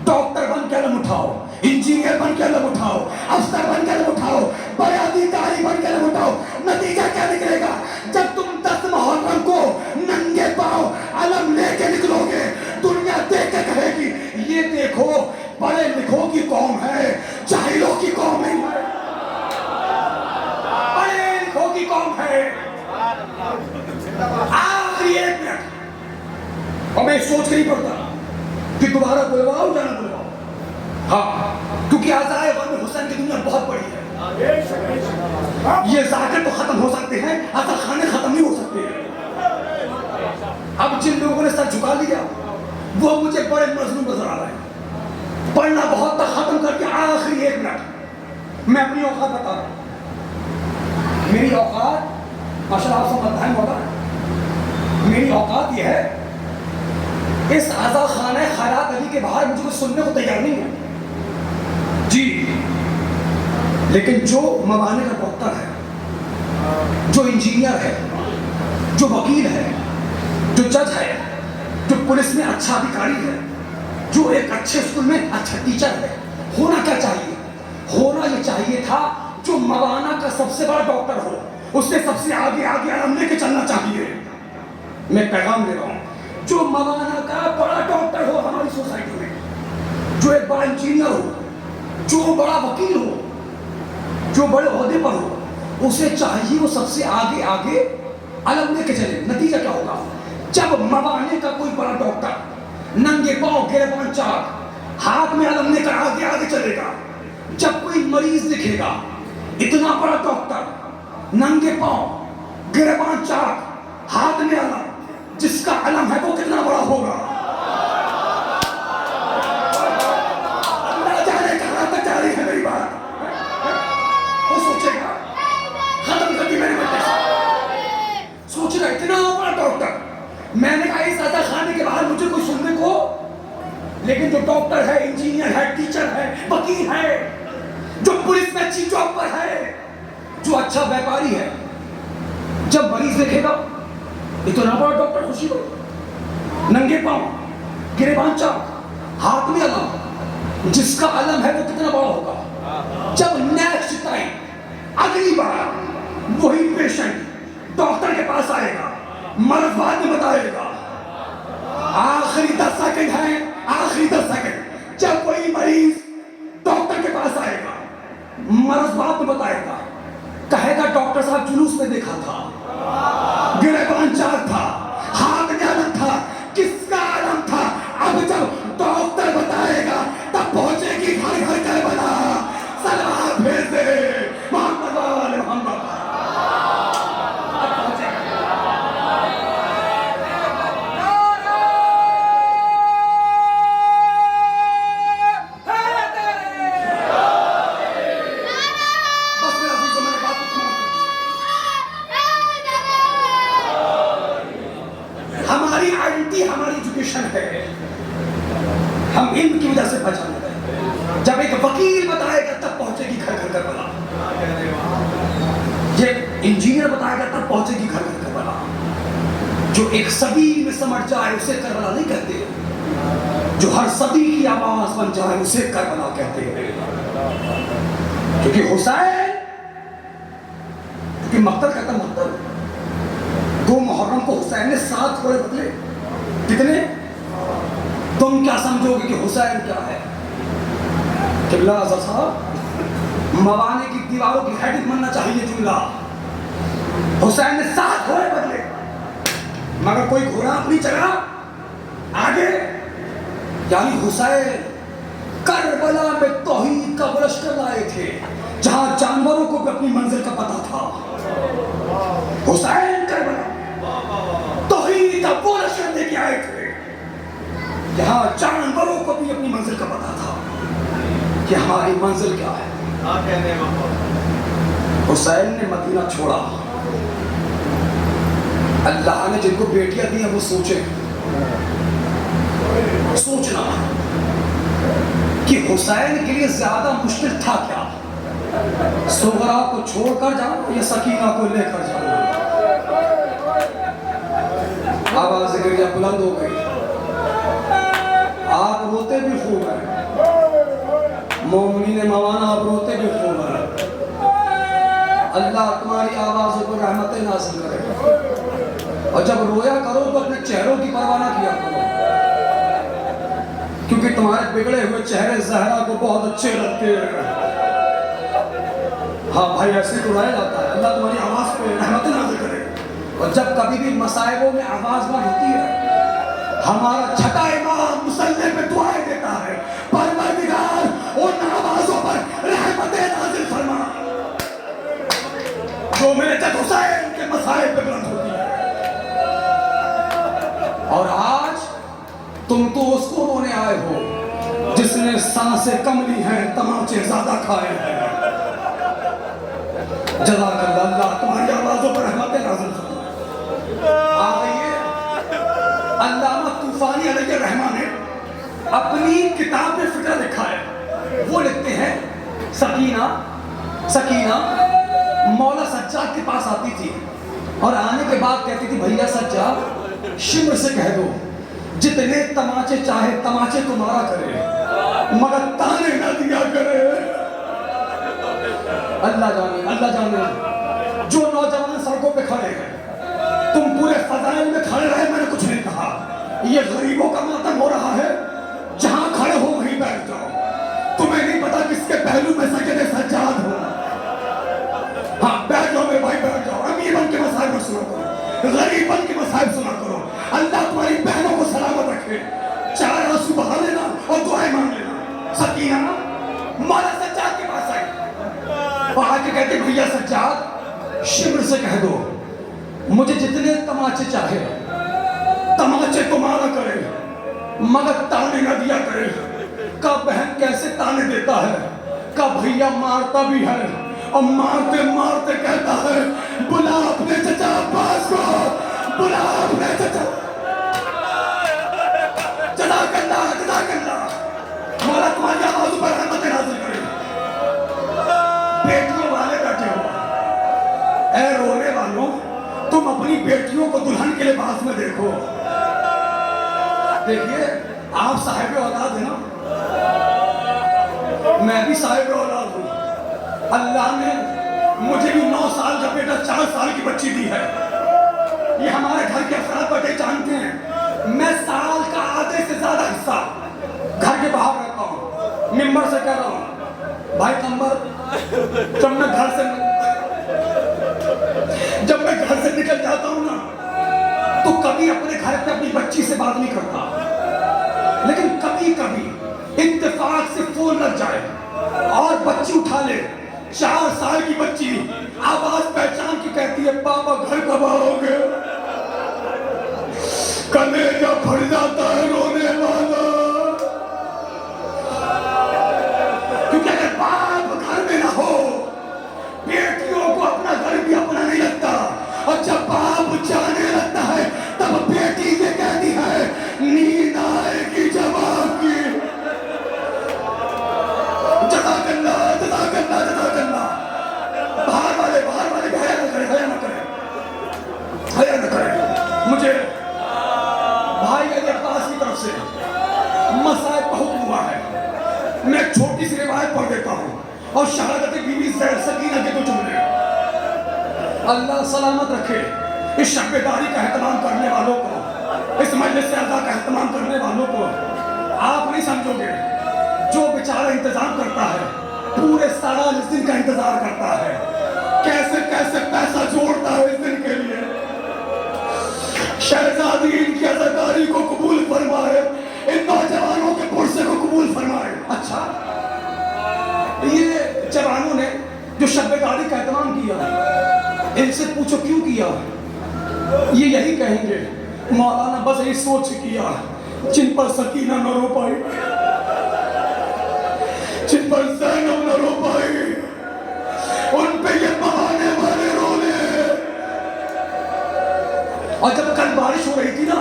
ڈاکٹر بن کے علم اٹھاؤ، انجینئر بن کے علم اٹھاؤ، افسر بن کے علم اٹھاؤ، بڑے ادھیکاری بن کے علم اٹھاؤ۔ نتیجہ کیا نکلے گا؟ جب تم 10 محرم کو ننگے پاؤں علم لے کے نکلو گے، دنیا دیکھ کے کہے گی یہ دیکھو پڑھے لکھوں کی قوم ہے، جاہلوں کی قوم نہیں ہے، پڑھے لکھوں کی قوم ہے۔ آخری 1 منٹ اور میں سوچ کے نہیں پڑھتا کہ دوبارہ بلواؤ یا نہ بلواؤ، ہاں کیونکہ عزائے غم حسین کی دنیا بہت بڑی ہے۔ یہ ذاکر تو ختم ہو سکتے ہیں، عزا خانے ختم نہیں ہو سکتے ہیں۔ اب جن لوگوں نے سر جھکا لیا وہ مجھے بڑے مظلوم نظر آ رہے ہیں۔ پڑھنا بہت تک ختم کر کے آخری 1 منٹ میں اپنی اوقات بتا رہا ہوں۔ میری اوقات ماشاءاللہ آپ سب بتائیں ہوتا ہے، میری اوقات یہ ہے اس عزا خانہ خیرات علی کے باہر مجھے کچھ سننے کو تیار نہیں ہے جی، لیکن جو موانع کا ڈاکٹر ہے، جو انجینئر ہے، جو وکیل ہے، جو جج ہے، جو پولیس میں اچھا ادھیکاری ہے، جو ایک اچھے اسکول میں اچھا ٹیچر ہے، ہونا کیا چاہیے؟ ہونا یہ چاہیے تھا جو موانع کا سب سے بڑا ڈاکٹر ہو، اس سے سب سے آگے آگے علم لے کے چلنا چاہیے۔ میں پیغام دے رہا ہوں، جو موانع کا بڑا ڈاکٹر ہو ہماری سوسائٹی میں، جو ایک بڑا انجینئر ہو، جو بڑا وکیل ہو، جو بڑے عہدے پر ہو، اسے چاہیے وہ سب سے آگے آگے علم لے کے چلے۔ نتیجہ کیا ہوگا؟ جب موانع کا کوئی بڑا ڈاکٹر ننگے پاؤں گریباں چاک ہاتھ میں علم لے کر آگے آگے چلے گا، جب کوئی مریض دکھے گا اتنا بڑا ڈاکٹر ننگے پاؤں گریباں چاک ہاتھ میں علم، جس کا علم ہے وہ کتنا بڑا ہوگا؟ اللہ جانے کہاں تک جا رہی ہے میری بات، وہ سوچے گا ڈاکٹر ہے, انجینئر ہے, ٹیچر ہے, وکیل ہے, جو پولیس میں اچھی جاب پر ہے, جو اچھا بیپاری ہے, جب مریض دیکھے گا اتنا بڑا ڈاکٹر خوشی ہو, ننگے پاؤں, گریبان چاک, ہاتھ میں علم, جس کا علم ہے وہ کتنا بڑا ہوگا. جب نیکسٹ ٹائم اگلی بار وہی پیشنٹ ڈاکٹر کے پاس آئے گا, مرض بعد میں بتائے گا, آخری 10 سیکنڈ ہے, آخری 10 سیکنڈ, جب وہی مریض ڈاکٹر کے پاس آئے گا, مرض بعد میں بتائے گا, کہے گا ڈاکٹر صاحب جلوس میں دیکھا تھا, گریبان چاک تھا, ہاتھ میں علم تھا, کس کا علم تھا. اب جب ڈاکٹر بتائے گا تب پہنچے گی گھر گھر کربلا, سلام بھیج دے محمد وال محمد. ہماری آئیڈینٹی ہماری ایجوکیشن ہے, ہم علم کی وجہ سے پہچانے گئے. جب ایک وکیل بتائے گا تب پہنچے گی گھر گھر کربلا, یہ انجینئر بتائے گا تب پہنچے گی گھر گھر کربلا. جو ایک صدی میں سمجھ جائے اسے کربلا نہیں کہتے, جو ہر صدی کی آواز بن جائے اسے کربلا کہتے ہیں. کیونکہ حسین, کیونکہ مقتل کہتا مقتل, 2 محرم کو حسین نے 7 گھوڑے بدلے. کتنے؟ تم کیا سمجھو گے کہ حسین کیا ہے؟ قبلہ اعظم صاحب, موانے کی دیواروں کی ہیڈنگ بننا چاہیے جملہ. حسین نے 7 گھوڑے بدلے, مگر کوئی گھوڑا اپنی چلا آگے. یعنی حسین کربلا میں توحید کا وہ لشکر لائے تھے جہاں جانوروں کو بھی اپنی منزل کا پتہ تھا. حسین کربلا توحید کا وہ لشکر لے کے آئے تھے جہاں جانوروں کو بھی اپنی منزل کا پتہ تھا کہ ہماری منزل کیا ہے. حسین نے مدینہ چھوڑا. اللہ نے جن کو بیٹیاں دی ہیں وہ سوچیں, سوچنا کہ حسین کے لیے زیادہ مشکل تھا کیا, سغرا کو چھوڑ کر جانا یا سکینہ کو لے کر جانا. آواز گریا بلند ہو گئی, آپ روتے بھی خوب ہیں, مومنین موانا آپ روتے بھی خوب ہیں. اللہ تمہاری آوازوں پر رحمتیں نازل کرے, اور جب رویا کرو تو اپنے چہروں کی پرواہ نہ کیا کرو, کیونکہ تمہارے بگڑے ہوئے چہرے زہرا کو بہت اچھے لگتے ہیں. ہاں بھائی, ایسے تو رہا جاتا ہے. اللہ تمہاری آواز پہ رحمتیں نازل کرے. اور جب کبھی بھی مصائبوں میں آواز نہ ہوتی ہے, ہمارا چھٹا امام مصلی پہ دعائیں دیتا ہے, پروردگار ان آوازوں پر رحمتیں نازل فرما جو میرے جد حسین کے مصائب پہ بلند ہوتی ہے. اور آج تم تو اس کو رونے آئے ہو جس نے سانسیں کم لی ہیں, تماچے زیادہ کھائے ہیں. جزاک اللہ, اللہ تمہاری آوازوں پر رحمتیں نازل فرما. آئیے, علامہ طوفانی علیہ الرحمہ نے اپنی کتاب میں فکر لکھا ہے. وہ لکھتے ہیں سکینہ مولا سجاد کے پاس آتی تھی اور آنے کے بعد کہتی تھی, بھیا سجاد شمر سے کہہ دو جتنے تماچے چاہے تماچے کو مارا کرے مگر تانے نہ دیا کرے. اللہ جانے جو نوجوان سڑکوں پہ کھڑے ہیں, تم پورے فضائل میں کھڑے رہے, میں نے کچھ نہیں کہا. یہ غریبوں کا ماتم ہو رہا ہے, جہاں کھڑے ہو وہیں بیٹھ جاؤ. تمہیں نہیں پتا کس کے پہلو میں سجدے سجاد ہو. ہاں بیٹھ جاؤ میرے بھائی, بیٹھ جاؤ. امیر بن کے مسائل میں سنا کرو, غریب بن کے مسائل سنا کرو. اللہ تمہاری بہنوں کو سلامت رکھے. 4 آنسو بہا لینا اور دعائیں مانگ لینا. سکینہ مولا سجاد کے پاس آئی اور آ کے کہتے, بھیا سجاد شمر سے کہہ دو مجھے جتنے تماچے چاہے تماچے کو مارا کرے مگر تانے نہ دیا کرے. کا بہن کیسے تانے دیتا ہے, کا بھیا مارتا بھی ہے اور مارتے مارتے کہتا ہے, بلا اپنے چچا عباس کو, بلا اپنے چچا. جزاک اللہ, جزاک اللہ. مولا تمہاری آوازوں پر رحمت نازل کرے. بیٹیوں والے بیٹھے ہو, اے رونے والوں, تم اپنی بیٹیوں کو دلہن کے لباس میں دیکھو. دیکھیے آپ صاحب اولاد ہیں نا, میں بھی صاحب اولاد ہوں. اللہ نے مجھے بھی 9 سال کا بیٹا 4 سال کی بچی دی ہے. یہ ہمارے گھر کے افراد بیٹے جانتے ہیں, میں سال کا آدھے سے زیادہ حصہ گھر کے باہر رہتا ہوں. ممبر سے کہہ رہا ہوں بھائی کمبر, جب میں گھر سے نکل جاتا ہوں نا, تو کبھی اپنے گھر پہ اپنی بچی سے بات نہیں کرتا, لیکن کبھی کبھی اتفاق سے فون لگ جائے اور بچی اٹھا لے, 4 سال کی بچی آواز پہچان کی کہتی ہے پاپا گھر کب آؤ گے. کلیجہ پھٹ جاتا ہے رونے والا, کیونکہ اگر باپ گھر میں نہ ہو بیٹیوں کو اپنا گھر بھی اپنا نہیں لگتا, اور جب باپ جانے لگتا ہے تب بیٹی یہ کہتی ہے نیند آئے گی جب آپ کی. جزاک اللہ جزاک اللہ جزاک اللہ. باہر والے حیا نہ کرے. مجھے بھائی علی عباس کی طرف سے مصائب کا حکم ہوا ہے. میں ایک چھوٹی سی روایت پڑھ دیتا ہوں اور شہادت بیوی زید سکینہ کے 2 جملے. اللہ سلامت رکھے اس شب بیداری کا اہتمام کرنے والوں کو, اس مجلس اعزا کا اہتمام کرنے والوں کو. آپ نہیں سمجھو گے, جو بیچارہ انتظام کرتا ہے پورے سال اس دن کا انتظار کرتا ہے, کیسے کیسے پیسہ جوڑتا ہے اس دن کے لیے. شہزادی ان کی عزاداری کو قبول فرمائے, ان نوجوانوں کے پرسے کو قبول فرمائے. اچھا, یہ جوانوں نے جو شب بیداری کا اہتمام کیا, ان سے پوچھو کیوں کیا, یہ یہی کہیں گے مولانا بس یہی سوچ کیا جن پر سکینہ نہ رو پائی, جن پر زینب نہ رو پائی, ان پہ یہ بہانے والے رونے. اور جب کل بارش ہو رہی تھی نا,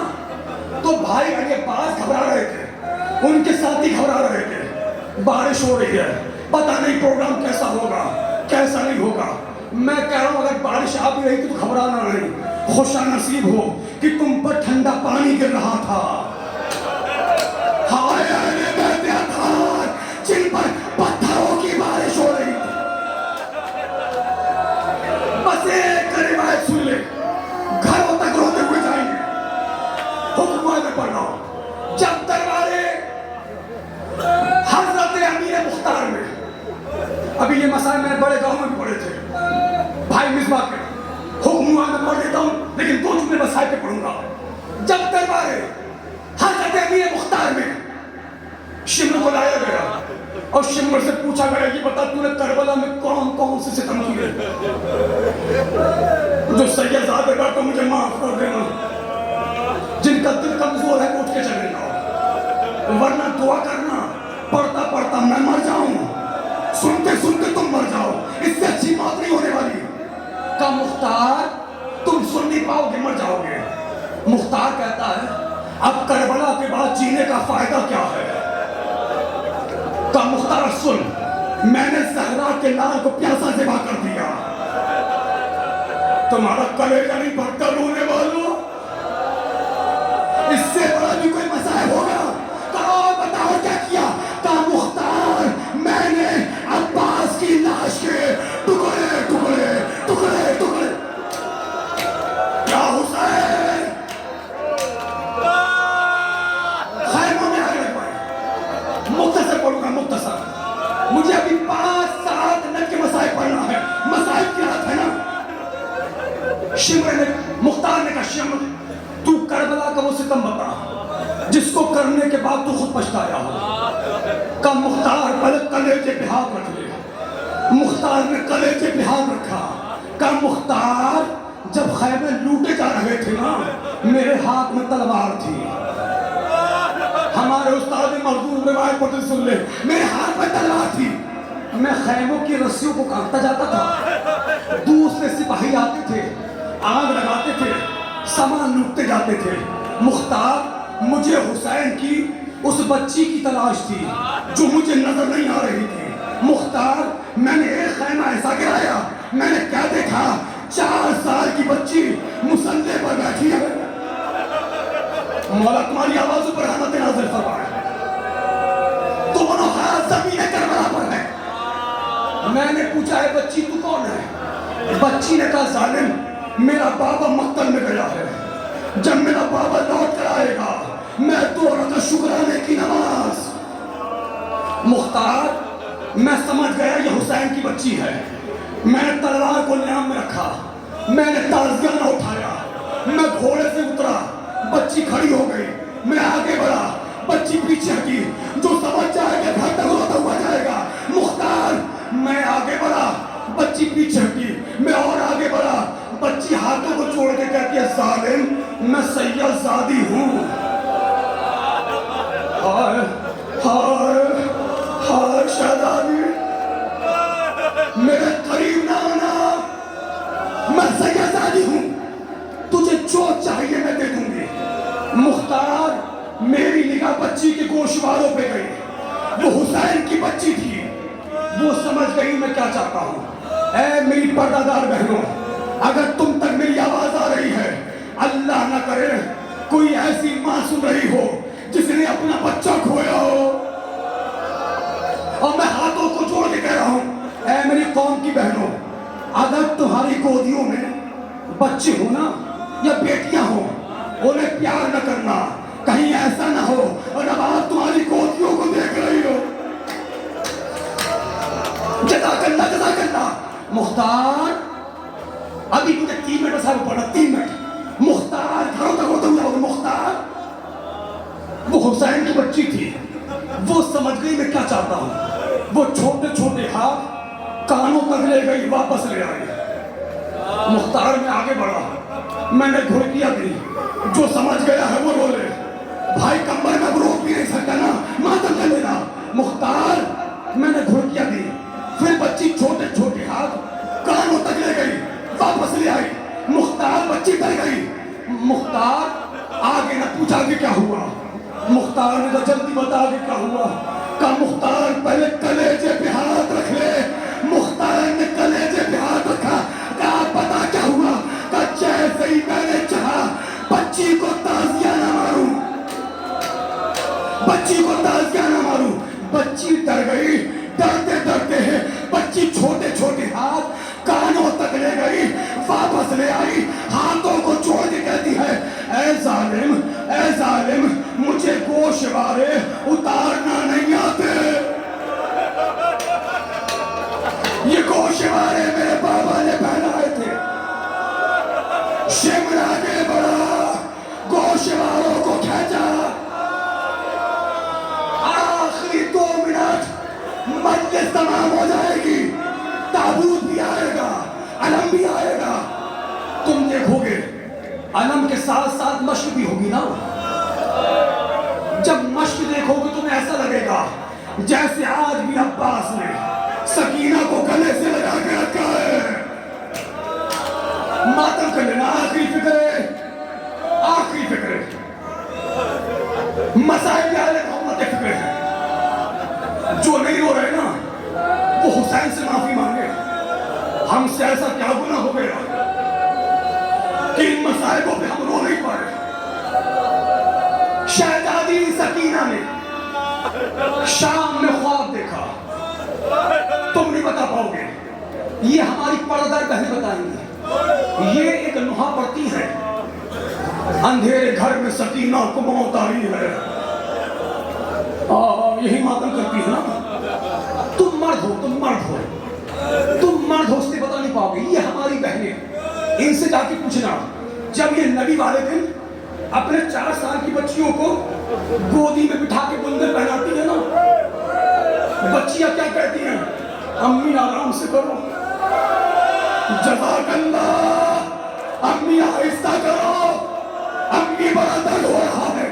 تو بھائی علی عباس گھبرا رہے تھے, ان کے ساتھی گھبرا رہے تھے. بارش ہو رہی ہے, پتہ نہیں پروگرام کیسا ہوگا کیسا نہیں ہوگا. میں کہہ رہا ہوں اگر بارش آ بھی رہی تھی تو گھبرانا نہیں, خوش نصیب ہو کہ تم پر ٹھنڈا پانی گر رہا تھا. ہائے اہل بیت اطہار جن پر پتھروں کی بارش ہو رہی تھی. بس ایک روایت سن لے, گھروں تک روتے ہوئے جائیں گے. حکم میں پڑھ رہا ہوں, جب دربارے حضرت امیر مختار میں, ابھی یہ مسائل میں بڑے گاؤں میں بھی پڑھے تھے بھائی مصباح کے, حکم ہوا میں پڑھ دیتا ہوں لیکن 2 جملے مسائل پہ پڑھوں گا. جب دربارے حضرت امیر مختار میں شمر کو لایا گیا اور شمر سے پوچھا گیا کہ بتا تو نے کربلا میں کون کون سے ستم کیے, جو سید زادے بیٹھو مجھے معاف کر دینا, جن کا دل کمزور ہے اٹھ کے چلے جاؤ, ورنہ دعا کرنا پڑھتا پڑھتا میں مر جاؤں, سنتے سنتے تم مر جاؤ, اس سے اچھی بات نہیں ہونے والی. کا مختار تم سن نہیں پاؤ گے, مر جاؤ گے. مختار کہتا ہے اب کربلا کے بعد جینے کا فائدہ کیا ہے. کا مختار سن, میں نے زہرا کے لال کو پیاسا ذبح کر دیا, تمہارا کلیجہ نہیں بھرتا رونے والوں. اس سے بڑا بھی کوئی مسائل ہوگا. کہا بتاؤ کیا کیا. کہا مختار میں نے عباس کی لاش کے ٹکڑے ٹکڑے ٹکڑے ٹکڑے. کیا حسین خیموں میں آگے لگوائے. مختصر پڑھوں گا مختصر, مجھے ابھی 5-7 منٹ کے مسائل پڑھنا ہے. مسائل کی رات ہے نا. شمر نے, مختار نے کہا شمر تو کربلا کا وہ ستم بتا جس کو کرنے کے بعد تو خود پچھتایا ہو. کا مختار پہلے کلیجے پہ ہاتھ رکھ لے. مختار نے کلیجے پہ ہاتھ رکھا. کا مختار جب خیمے لوٹے جا رہے تھے نا, میرے ہاتھ میں تلوار تھی. ہمارے استاد مخدوم روایت پڑھتے سن لے, میرے ہاتھ میں تلوار تھی. میں خیموں کی رسیوں کو کاٹتا جاتا تھا. دوسرے سپاہی آتے تھے, آگ لگاتے تھے, سامان لوٹتے جاتے تھے. مختار مجھے حسین کی اس بچی کی تلاش تھی جو مجھے نظر نہیں آ رہی تھی۔ مختار، میں نے ایک خیمہ ایسا گرایا، میں نے کیا دیکھا؟ 4 سال کی بچی مصلے پر بیٹھی ہے۔ مولا تمہاری آوازوں پر رحمت نازل فرمائے۔ دونوں ہاتھ زمین کربلا پر ہے۔ میں نے پوچھا ہے بچی تو کون ہے؟ بچی نے کہا ظالم میرا بابا مقتل میں گیا ہے، جب میرا بابا لوٹ کر آئے گا میں 2 رکعت شکرانے کی نماز۔ مختار، میں سمجھ گیا یہ حسین کی بچی ہے۔ میں نے تلوار کو نیام میں رکھا، میں نے تازیانہ اٹھایا، میں گھوڑے سے اترا، بچی کھڑی ہو گئی، میں آگے بڑھا، بچی پیچھے ہٹی۔ جو سمجھ جائے کہ گھر تک روتا ہوا جائے گا۔ مختار، میں آگے بڑھا، بچی پیچھے ہٹی، میں اور آگے بڑھا، بچی ہاتھوں کو چھوڑ کے کہتی ہے ظالم میں سید زادی ہوں۔ ہائے ہائے ہائے شہزادی، میرے قریب نہ آنا، میں سید زادی ہوں، تجھے جو چاہیے میں دے دوں گی۔ مختار، میری نگاہ بچی کے گوشواروں پہ گئی، وہ حسین کی بچی تھی۔ وہ سمجھ گئی میں کیا چاہتا ہوں۔ اے میری پردہ دار بہنوں، اگر تم تک میری آواز آ رہی ہے، اللہ نہ کرے کوئی ایسی ماں سن رہی ہو جس نے اپنا بچہ کھویا ہو، اور میں ہاتھوں کو جوڑ کے کہہ رہا ہوں اے میری قوم کی بہنوں، اگر تمہاری گودیوں میں بچے ہو نا یا بیٹیاں ہوں، انہیں پیار نہ کرنا، کہیں ایسا نہ ہو اور اب آپ تمہاری گودیوں کو دیکھ رہی ہو۔ جزاک اللہ جزاک اللہ۔ مختار، ابھی مجھے 3 منٹ صاحب پڑھا، 3 منٹ۔ مختار گھروں تک ہوتا ہوا، مختار وہ حسین کی بچی تھی، وہ سمجھ گئی میں کیا چاہتا ہوں۔ وہ چھوٹے چھوٹے ہاتھ کانوں تک لے گئی، واپس لے آئی۔ مختار میں آگے بڑھا، میں نے گھڑکیاں دی، جو سمجھ گیا ہے وہ بولے بھائی کمبر میں روک بھی نہیں سکتا نا، ماتم کر لینا۔ مختار، میں نے گھڑکیاں دی، پھر بچی چھوٹے چھوٹے ہاتھ کانوں تک لے گئی، واپس لے آئی۔ مختار، بچی ڈر گئی۔ مختار آگے نہ پوچھا کہ کیا ہوا، مختار نے کہا جلدی بتا کہ کیا ہوا۔ کہا مختار پہلے کلیجے پہ ہاتھ رکھ لے۔ مختار نے کلیجے پہ ہاتھ رکھا، کہا پتا کیا ہوا؟ کہا جیسے ہی میں نے چاہا بچی کو تازیہ نہ ماروں، بچی کو تازیہ نہ ماروں، بچی ڈر گئی۔ ڈرتے ڈرتے ہے بچی چھوٹے چھوٹے ہاتھ کانوں تک لے گئی، واپس لے آئی، ہاتھوں کو چھوڑ کے کہتی ہے اے ظالم اے ظالم، مجھے گوشوارے اتارنا نہیں آتے، یہ گوشوارے میرے بابا نے پہنائے تھے۔ شمر آگے بڑھا، گوشواروں کو کھینچا، آخری 2 منٹ مجلس تمام ہو جائے گی، تابوت بھی آئے گا، علم بھی آئے گا، تم دیکھو گے علم کے ساتھ ساتھ مشق بھی ہوگی نا۔ جب مشق دیکھو گے تمہیں ایسا لگے گا جیسے آج بھی عباس نے سکینہ کو گلے سے لگا کے رکھا ہے۔ ماتم کر لینا، آخری فکر ہے، آخری فکر ہے، مسائل اہل محمد کے فکر ہے۔ جو نہیں رو رہے نا وہ حسین سے معافی مانگے، ہم سے ایسا کیا گناہ ہو گیا کہ ان مسائبوں پہ ہم رو نہیں پائے۔ شہزادی سکینہ نے شام میں خواب دیکھا، تم نہیں بتا پاؤ گے، یہ ہماری پردہ بہنیں بتائیں گی۔ یہ ایک نوحہ پڑھتی ہے اندھیرے گھر میں سکینہ کو موت آئی ہے، یہی ماتم کرتی ہے نا۔ تم مرد ہو، تم مرد ہو، تم مرد ہو، اس سے بتا نہیں پاؤ گے، یہ ہماری بہنیں، ان سے جا کے پوچھنا جب یہ نبی والے دن اپنے 4 سال کی بچیوں کو گودی میں بٹھا کے بندر پہناتی ہے نا، بچیاں کیا کہتی ہیں؟ امی آرام سے کرو، جزاک اللہ، امی آہستہ کرو، امی بڑا درد ہو رہا ہے۔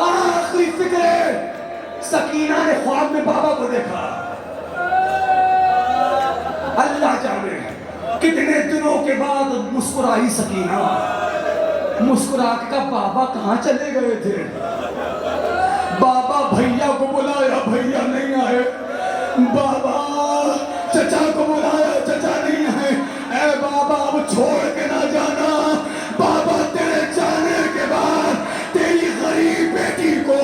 آخری فکر ہے، سکینہ نے خواب میں بابا کو دیکھا، اللہ جانے کتنے دنوں کے بعد مسکرائی سکینہ، مسکرا کے کہا بابا کہاں چلے گئے تھے؟ بابا چچا کو بلایا، چچا نہیں ہے۔ اے بابا اب چھوڑ کے نہ جانا، بابا تیرے جانے کے بعد تیری غریب بیٹی کو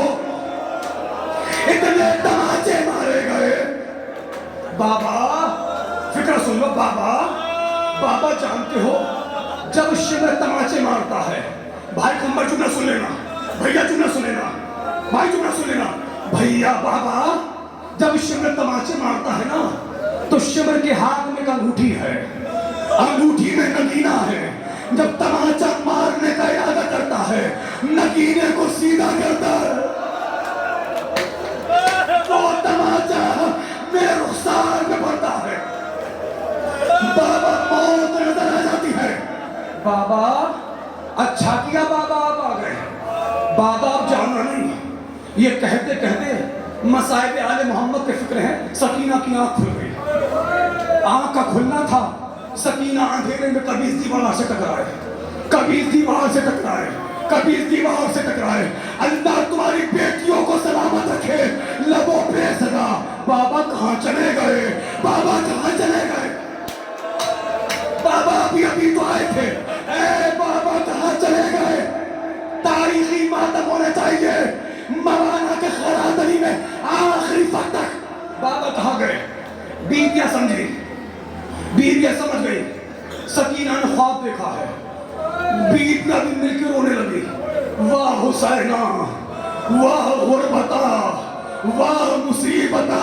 اتنے تماچے مارے گئے۔ بابا فکر سن لو بابا، بابا جانتے ہو جب شمر تماچے مارتا ہے، بھائی کمبر چپ نہ سن لینا، بھیا چپ نہ سن لینا، بھائی چپ نہ سن لینا، بھیا بابا جب شمر تماچے مارتا ہے نا تو شمر کے ہاتھ میں ایک انگوٹھی ہے، انگوٹھی میں نگینہ ہے، جب تماچا مارنے کا ارادہ کرتا ہے نگینے کو سیدھا کرتا ہے، وہ تماچا میرے رخسار میں پڑتا ہے، بابا موت نظر آ جاتی ہے۔ بابا اچھا کیا بابا آپ آ گئے، بابا آپ جاننا نہیں، یہ کہتے کہتے مصائب آل محمد کے فکر ہیں، سکینہ کی آنکھ کھل گئی، آنکھ کا کھلنا تھا، سکینہ اندھیرے میں کبھی اس دیوار سے ٹکرائے، کبھی اس دیوار سے ٹکرائے، کبھی اس دیوار سے ٹکرائے۔ اللہ تمہاری بیٹیوں کو سلامت رکھے، لبوں پہ صدا۔ بابا کہاں چلے گئے، بابا کہاں چلے گئے، بابا ابھی تو آئے تھے، اے بابا کہاں چلے گئے؟ تاریخی ماتم ہونے چاہیے مولانا کے خیرات علی میں آخری وقت تک۔ بابا کہاں گئے؟ بیویاں سمجھی، بیویاں سمجھ گئی، سکینہ نے خواب دیکھا ہے، بیویاں بھی مل کے رونے لگی، واہ حسینہ، واہ غربتہ، واہ مصیبتہ،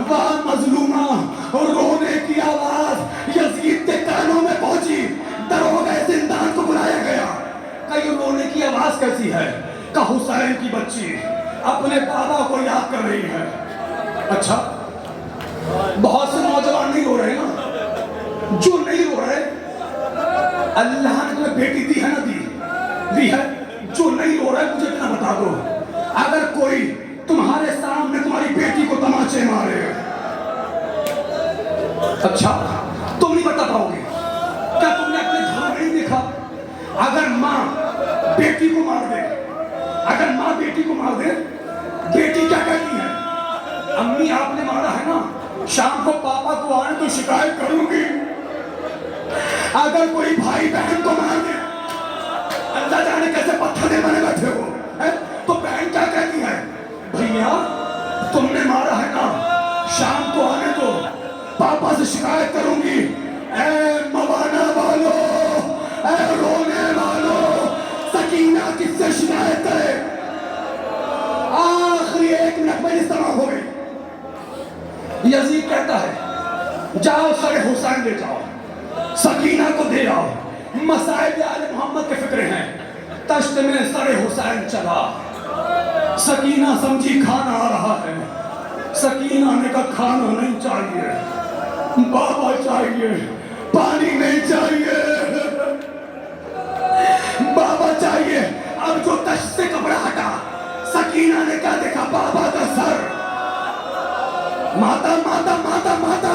واہ مظلومہ۔ رونے کی آواز یزید کے کانوں میں پہنچی، دروگہ زندان کو بلایا گیا، کہ یہ رونے کی آواز کیسی ہے؟ کہ حسین کی بچی اپنے بابا کو یاد کر رہی ہے۔ اچھا بہت سے نوجوان نہیں رو رہے نا، جو نہیں رو رہے اللہ نے تمہیں بیٹی دی ہے نا، دی ہے، جو نہیں رو رہے مجھے اتنا بتا دو، اگر کوئی تمہارے سامنے تمہاری بیٹی کو تماچے مارے، اچھا تم نہیں بتا پاؤ گے، کیا تم نے اپنے گھر نہیں دیکھا؟ اگر ماں بیٹی کو مار دے، اگر ماں بیٹی کو مار دے، بیٹی کیا کہتی ہے؟ امی آپ نے مارا ہے نا، شام کو پاپا کو آنے تو شکایت کروں گی۔ اگر کوئی بھائی بہن کو مار دے، اللہ جانے کیسے پتھر بنے بیٹھے ہو، تو بہن کیا کہتی ہے؟ بھیا تم نے مارا ہے نا، شام کو آنے تو پاپا سے شکایت کروں گی۔ اے موانا والو، اے رونے والو، سکینہ کس سے شکایت کرے؟ آخری 1 منٹ میں استعمال ہو گئی۔ یزید کہتا ہے جاؤ سر حسین لے جاؤ، سکینہ کو دے آؤ، مصائب آل محمد کے فکرے ہیں۔ تشت میں سر حسین چلا، سکینہ سمجھی کھانا آ رہا ہے، سکینہ نے کہا کھانا نہیں چاہیے، بابا چاہیے، پانی نہیں چاہیے، بابا چاہیے۔ اب جو تشت سے کپڑا ہٹا، سکینہ نے کیا دیکھا؟ بابا کا سر۔ ماتا ماتا ماتا ماتا،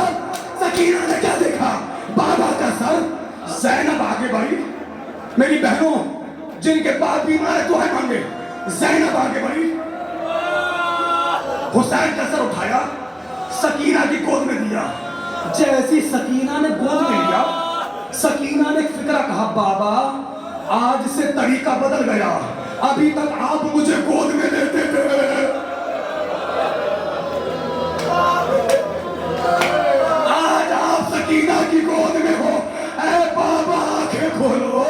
سکینہ نے کیا دیکھا؟ بابا کا سر۔ زینب آگے بڑھی، میری بہنوں جن کے باپ بیمار ہے دعائیں مانگے، زینب آگے بڑھی، حسین کا سر اٹھایا، سکینہ کی گود میں دیا۔ جیسی سکینہ نے گود میں لیا، سکینہ نے ایک فکرہ کہا، بابا آج سے طریقہ بدل گیا، ابھی تک آپ مجھے گود میں لیتے تھے، آج آپ سکینہ کی گود میں ہو۔ اے بابا آنکھیں کھولو،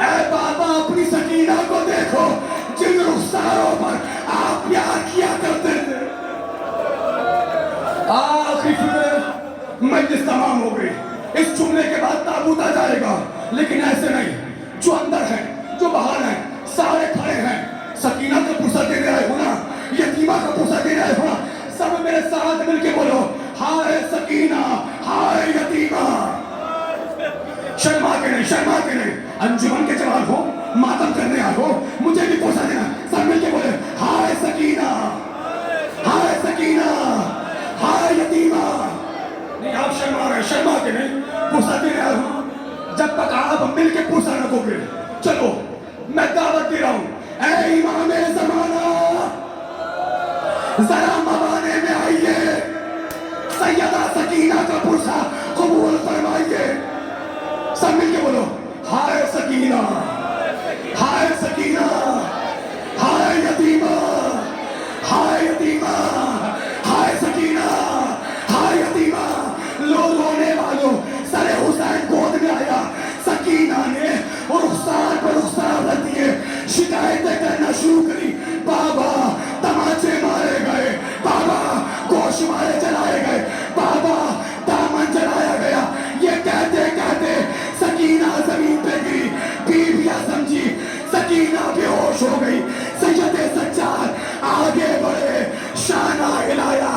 اے بابا اپنی سکینہ کو دیکھو جن رخساروں پر آپ پیار کیا کرتے تھے۔ آخری فکر مجلس تمام ہو گئی، اس جملے کے بعد تابوت آ جائے گا، لیکن ایسے نہیں، جو اندر ہیں جو باہر ہیں سارے کھڑے ہیں۔ سکینہ کا پرسہ دینے آئے ہونا، یتیمہ کا پرسہ دینے آئے ہونا، سب میرے ساتھ مل کے بولو، ہائے سکینہ، ہائے یتیمہ۔ شرما کے نہیں، شرما کے نہیں، انجمن کے جواب ہو، ماتم کرنے آئے ہو، مجھے بھی پوچھا دینا، سب مل کے بولے ہائے سکینہ، ہائے سکینہ، ہائے یتیمہ۔ نہیں آپ شرما رہے، شرما کے نہیں، پوچھا دینے آئے ہو، جب تک آپ مل کے پوچھا نہ دو گے۔ چلو میں دعوت دے رہا ہوں، اے امام زمانہ، ذرا موانے میں کا پرسہ قبول فرمائیے. سب مل کے بولو ہائے سکینہ، ہائے سکینہ، ہائے یتیمہ، ہائے یتیمہ، ہائے سکینہ، ہائے یتیمہ. لوگ رونے والوں سر حسین گود میں آیا. سکینہ نے رخسار پر رخسار رکھ دیے، شکایتیں کرنا شروع کری. بابا تماچے مارے گئے، بابا گوش مارے چلائے گئے، بابا دامن چلایا گیا. یہ کہتے کہتے سکینہ زمین پہ گری. بیویاں سمجھی سکینہ بے ہوش ہو گئی. سید سجاد آگے بڑھے، شانہ ہلایا،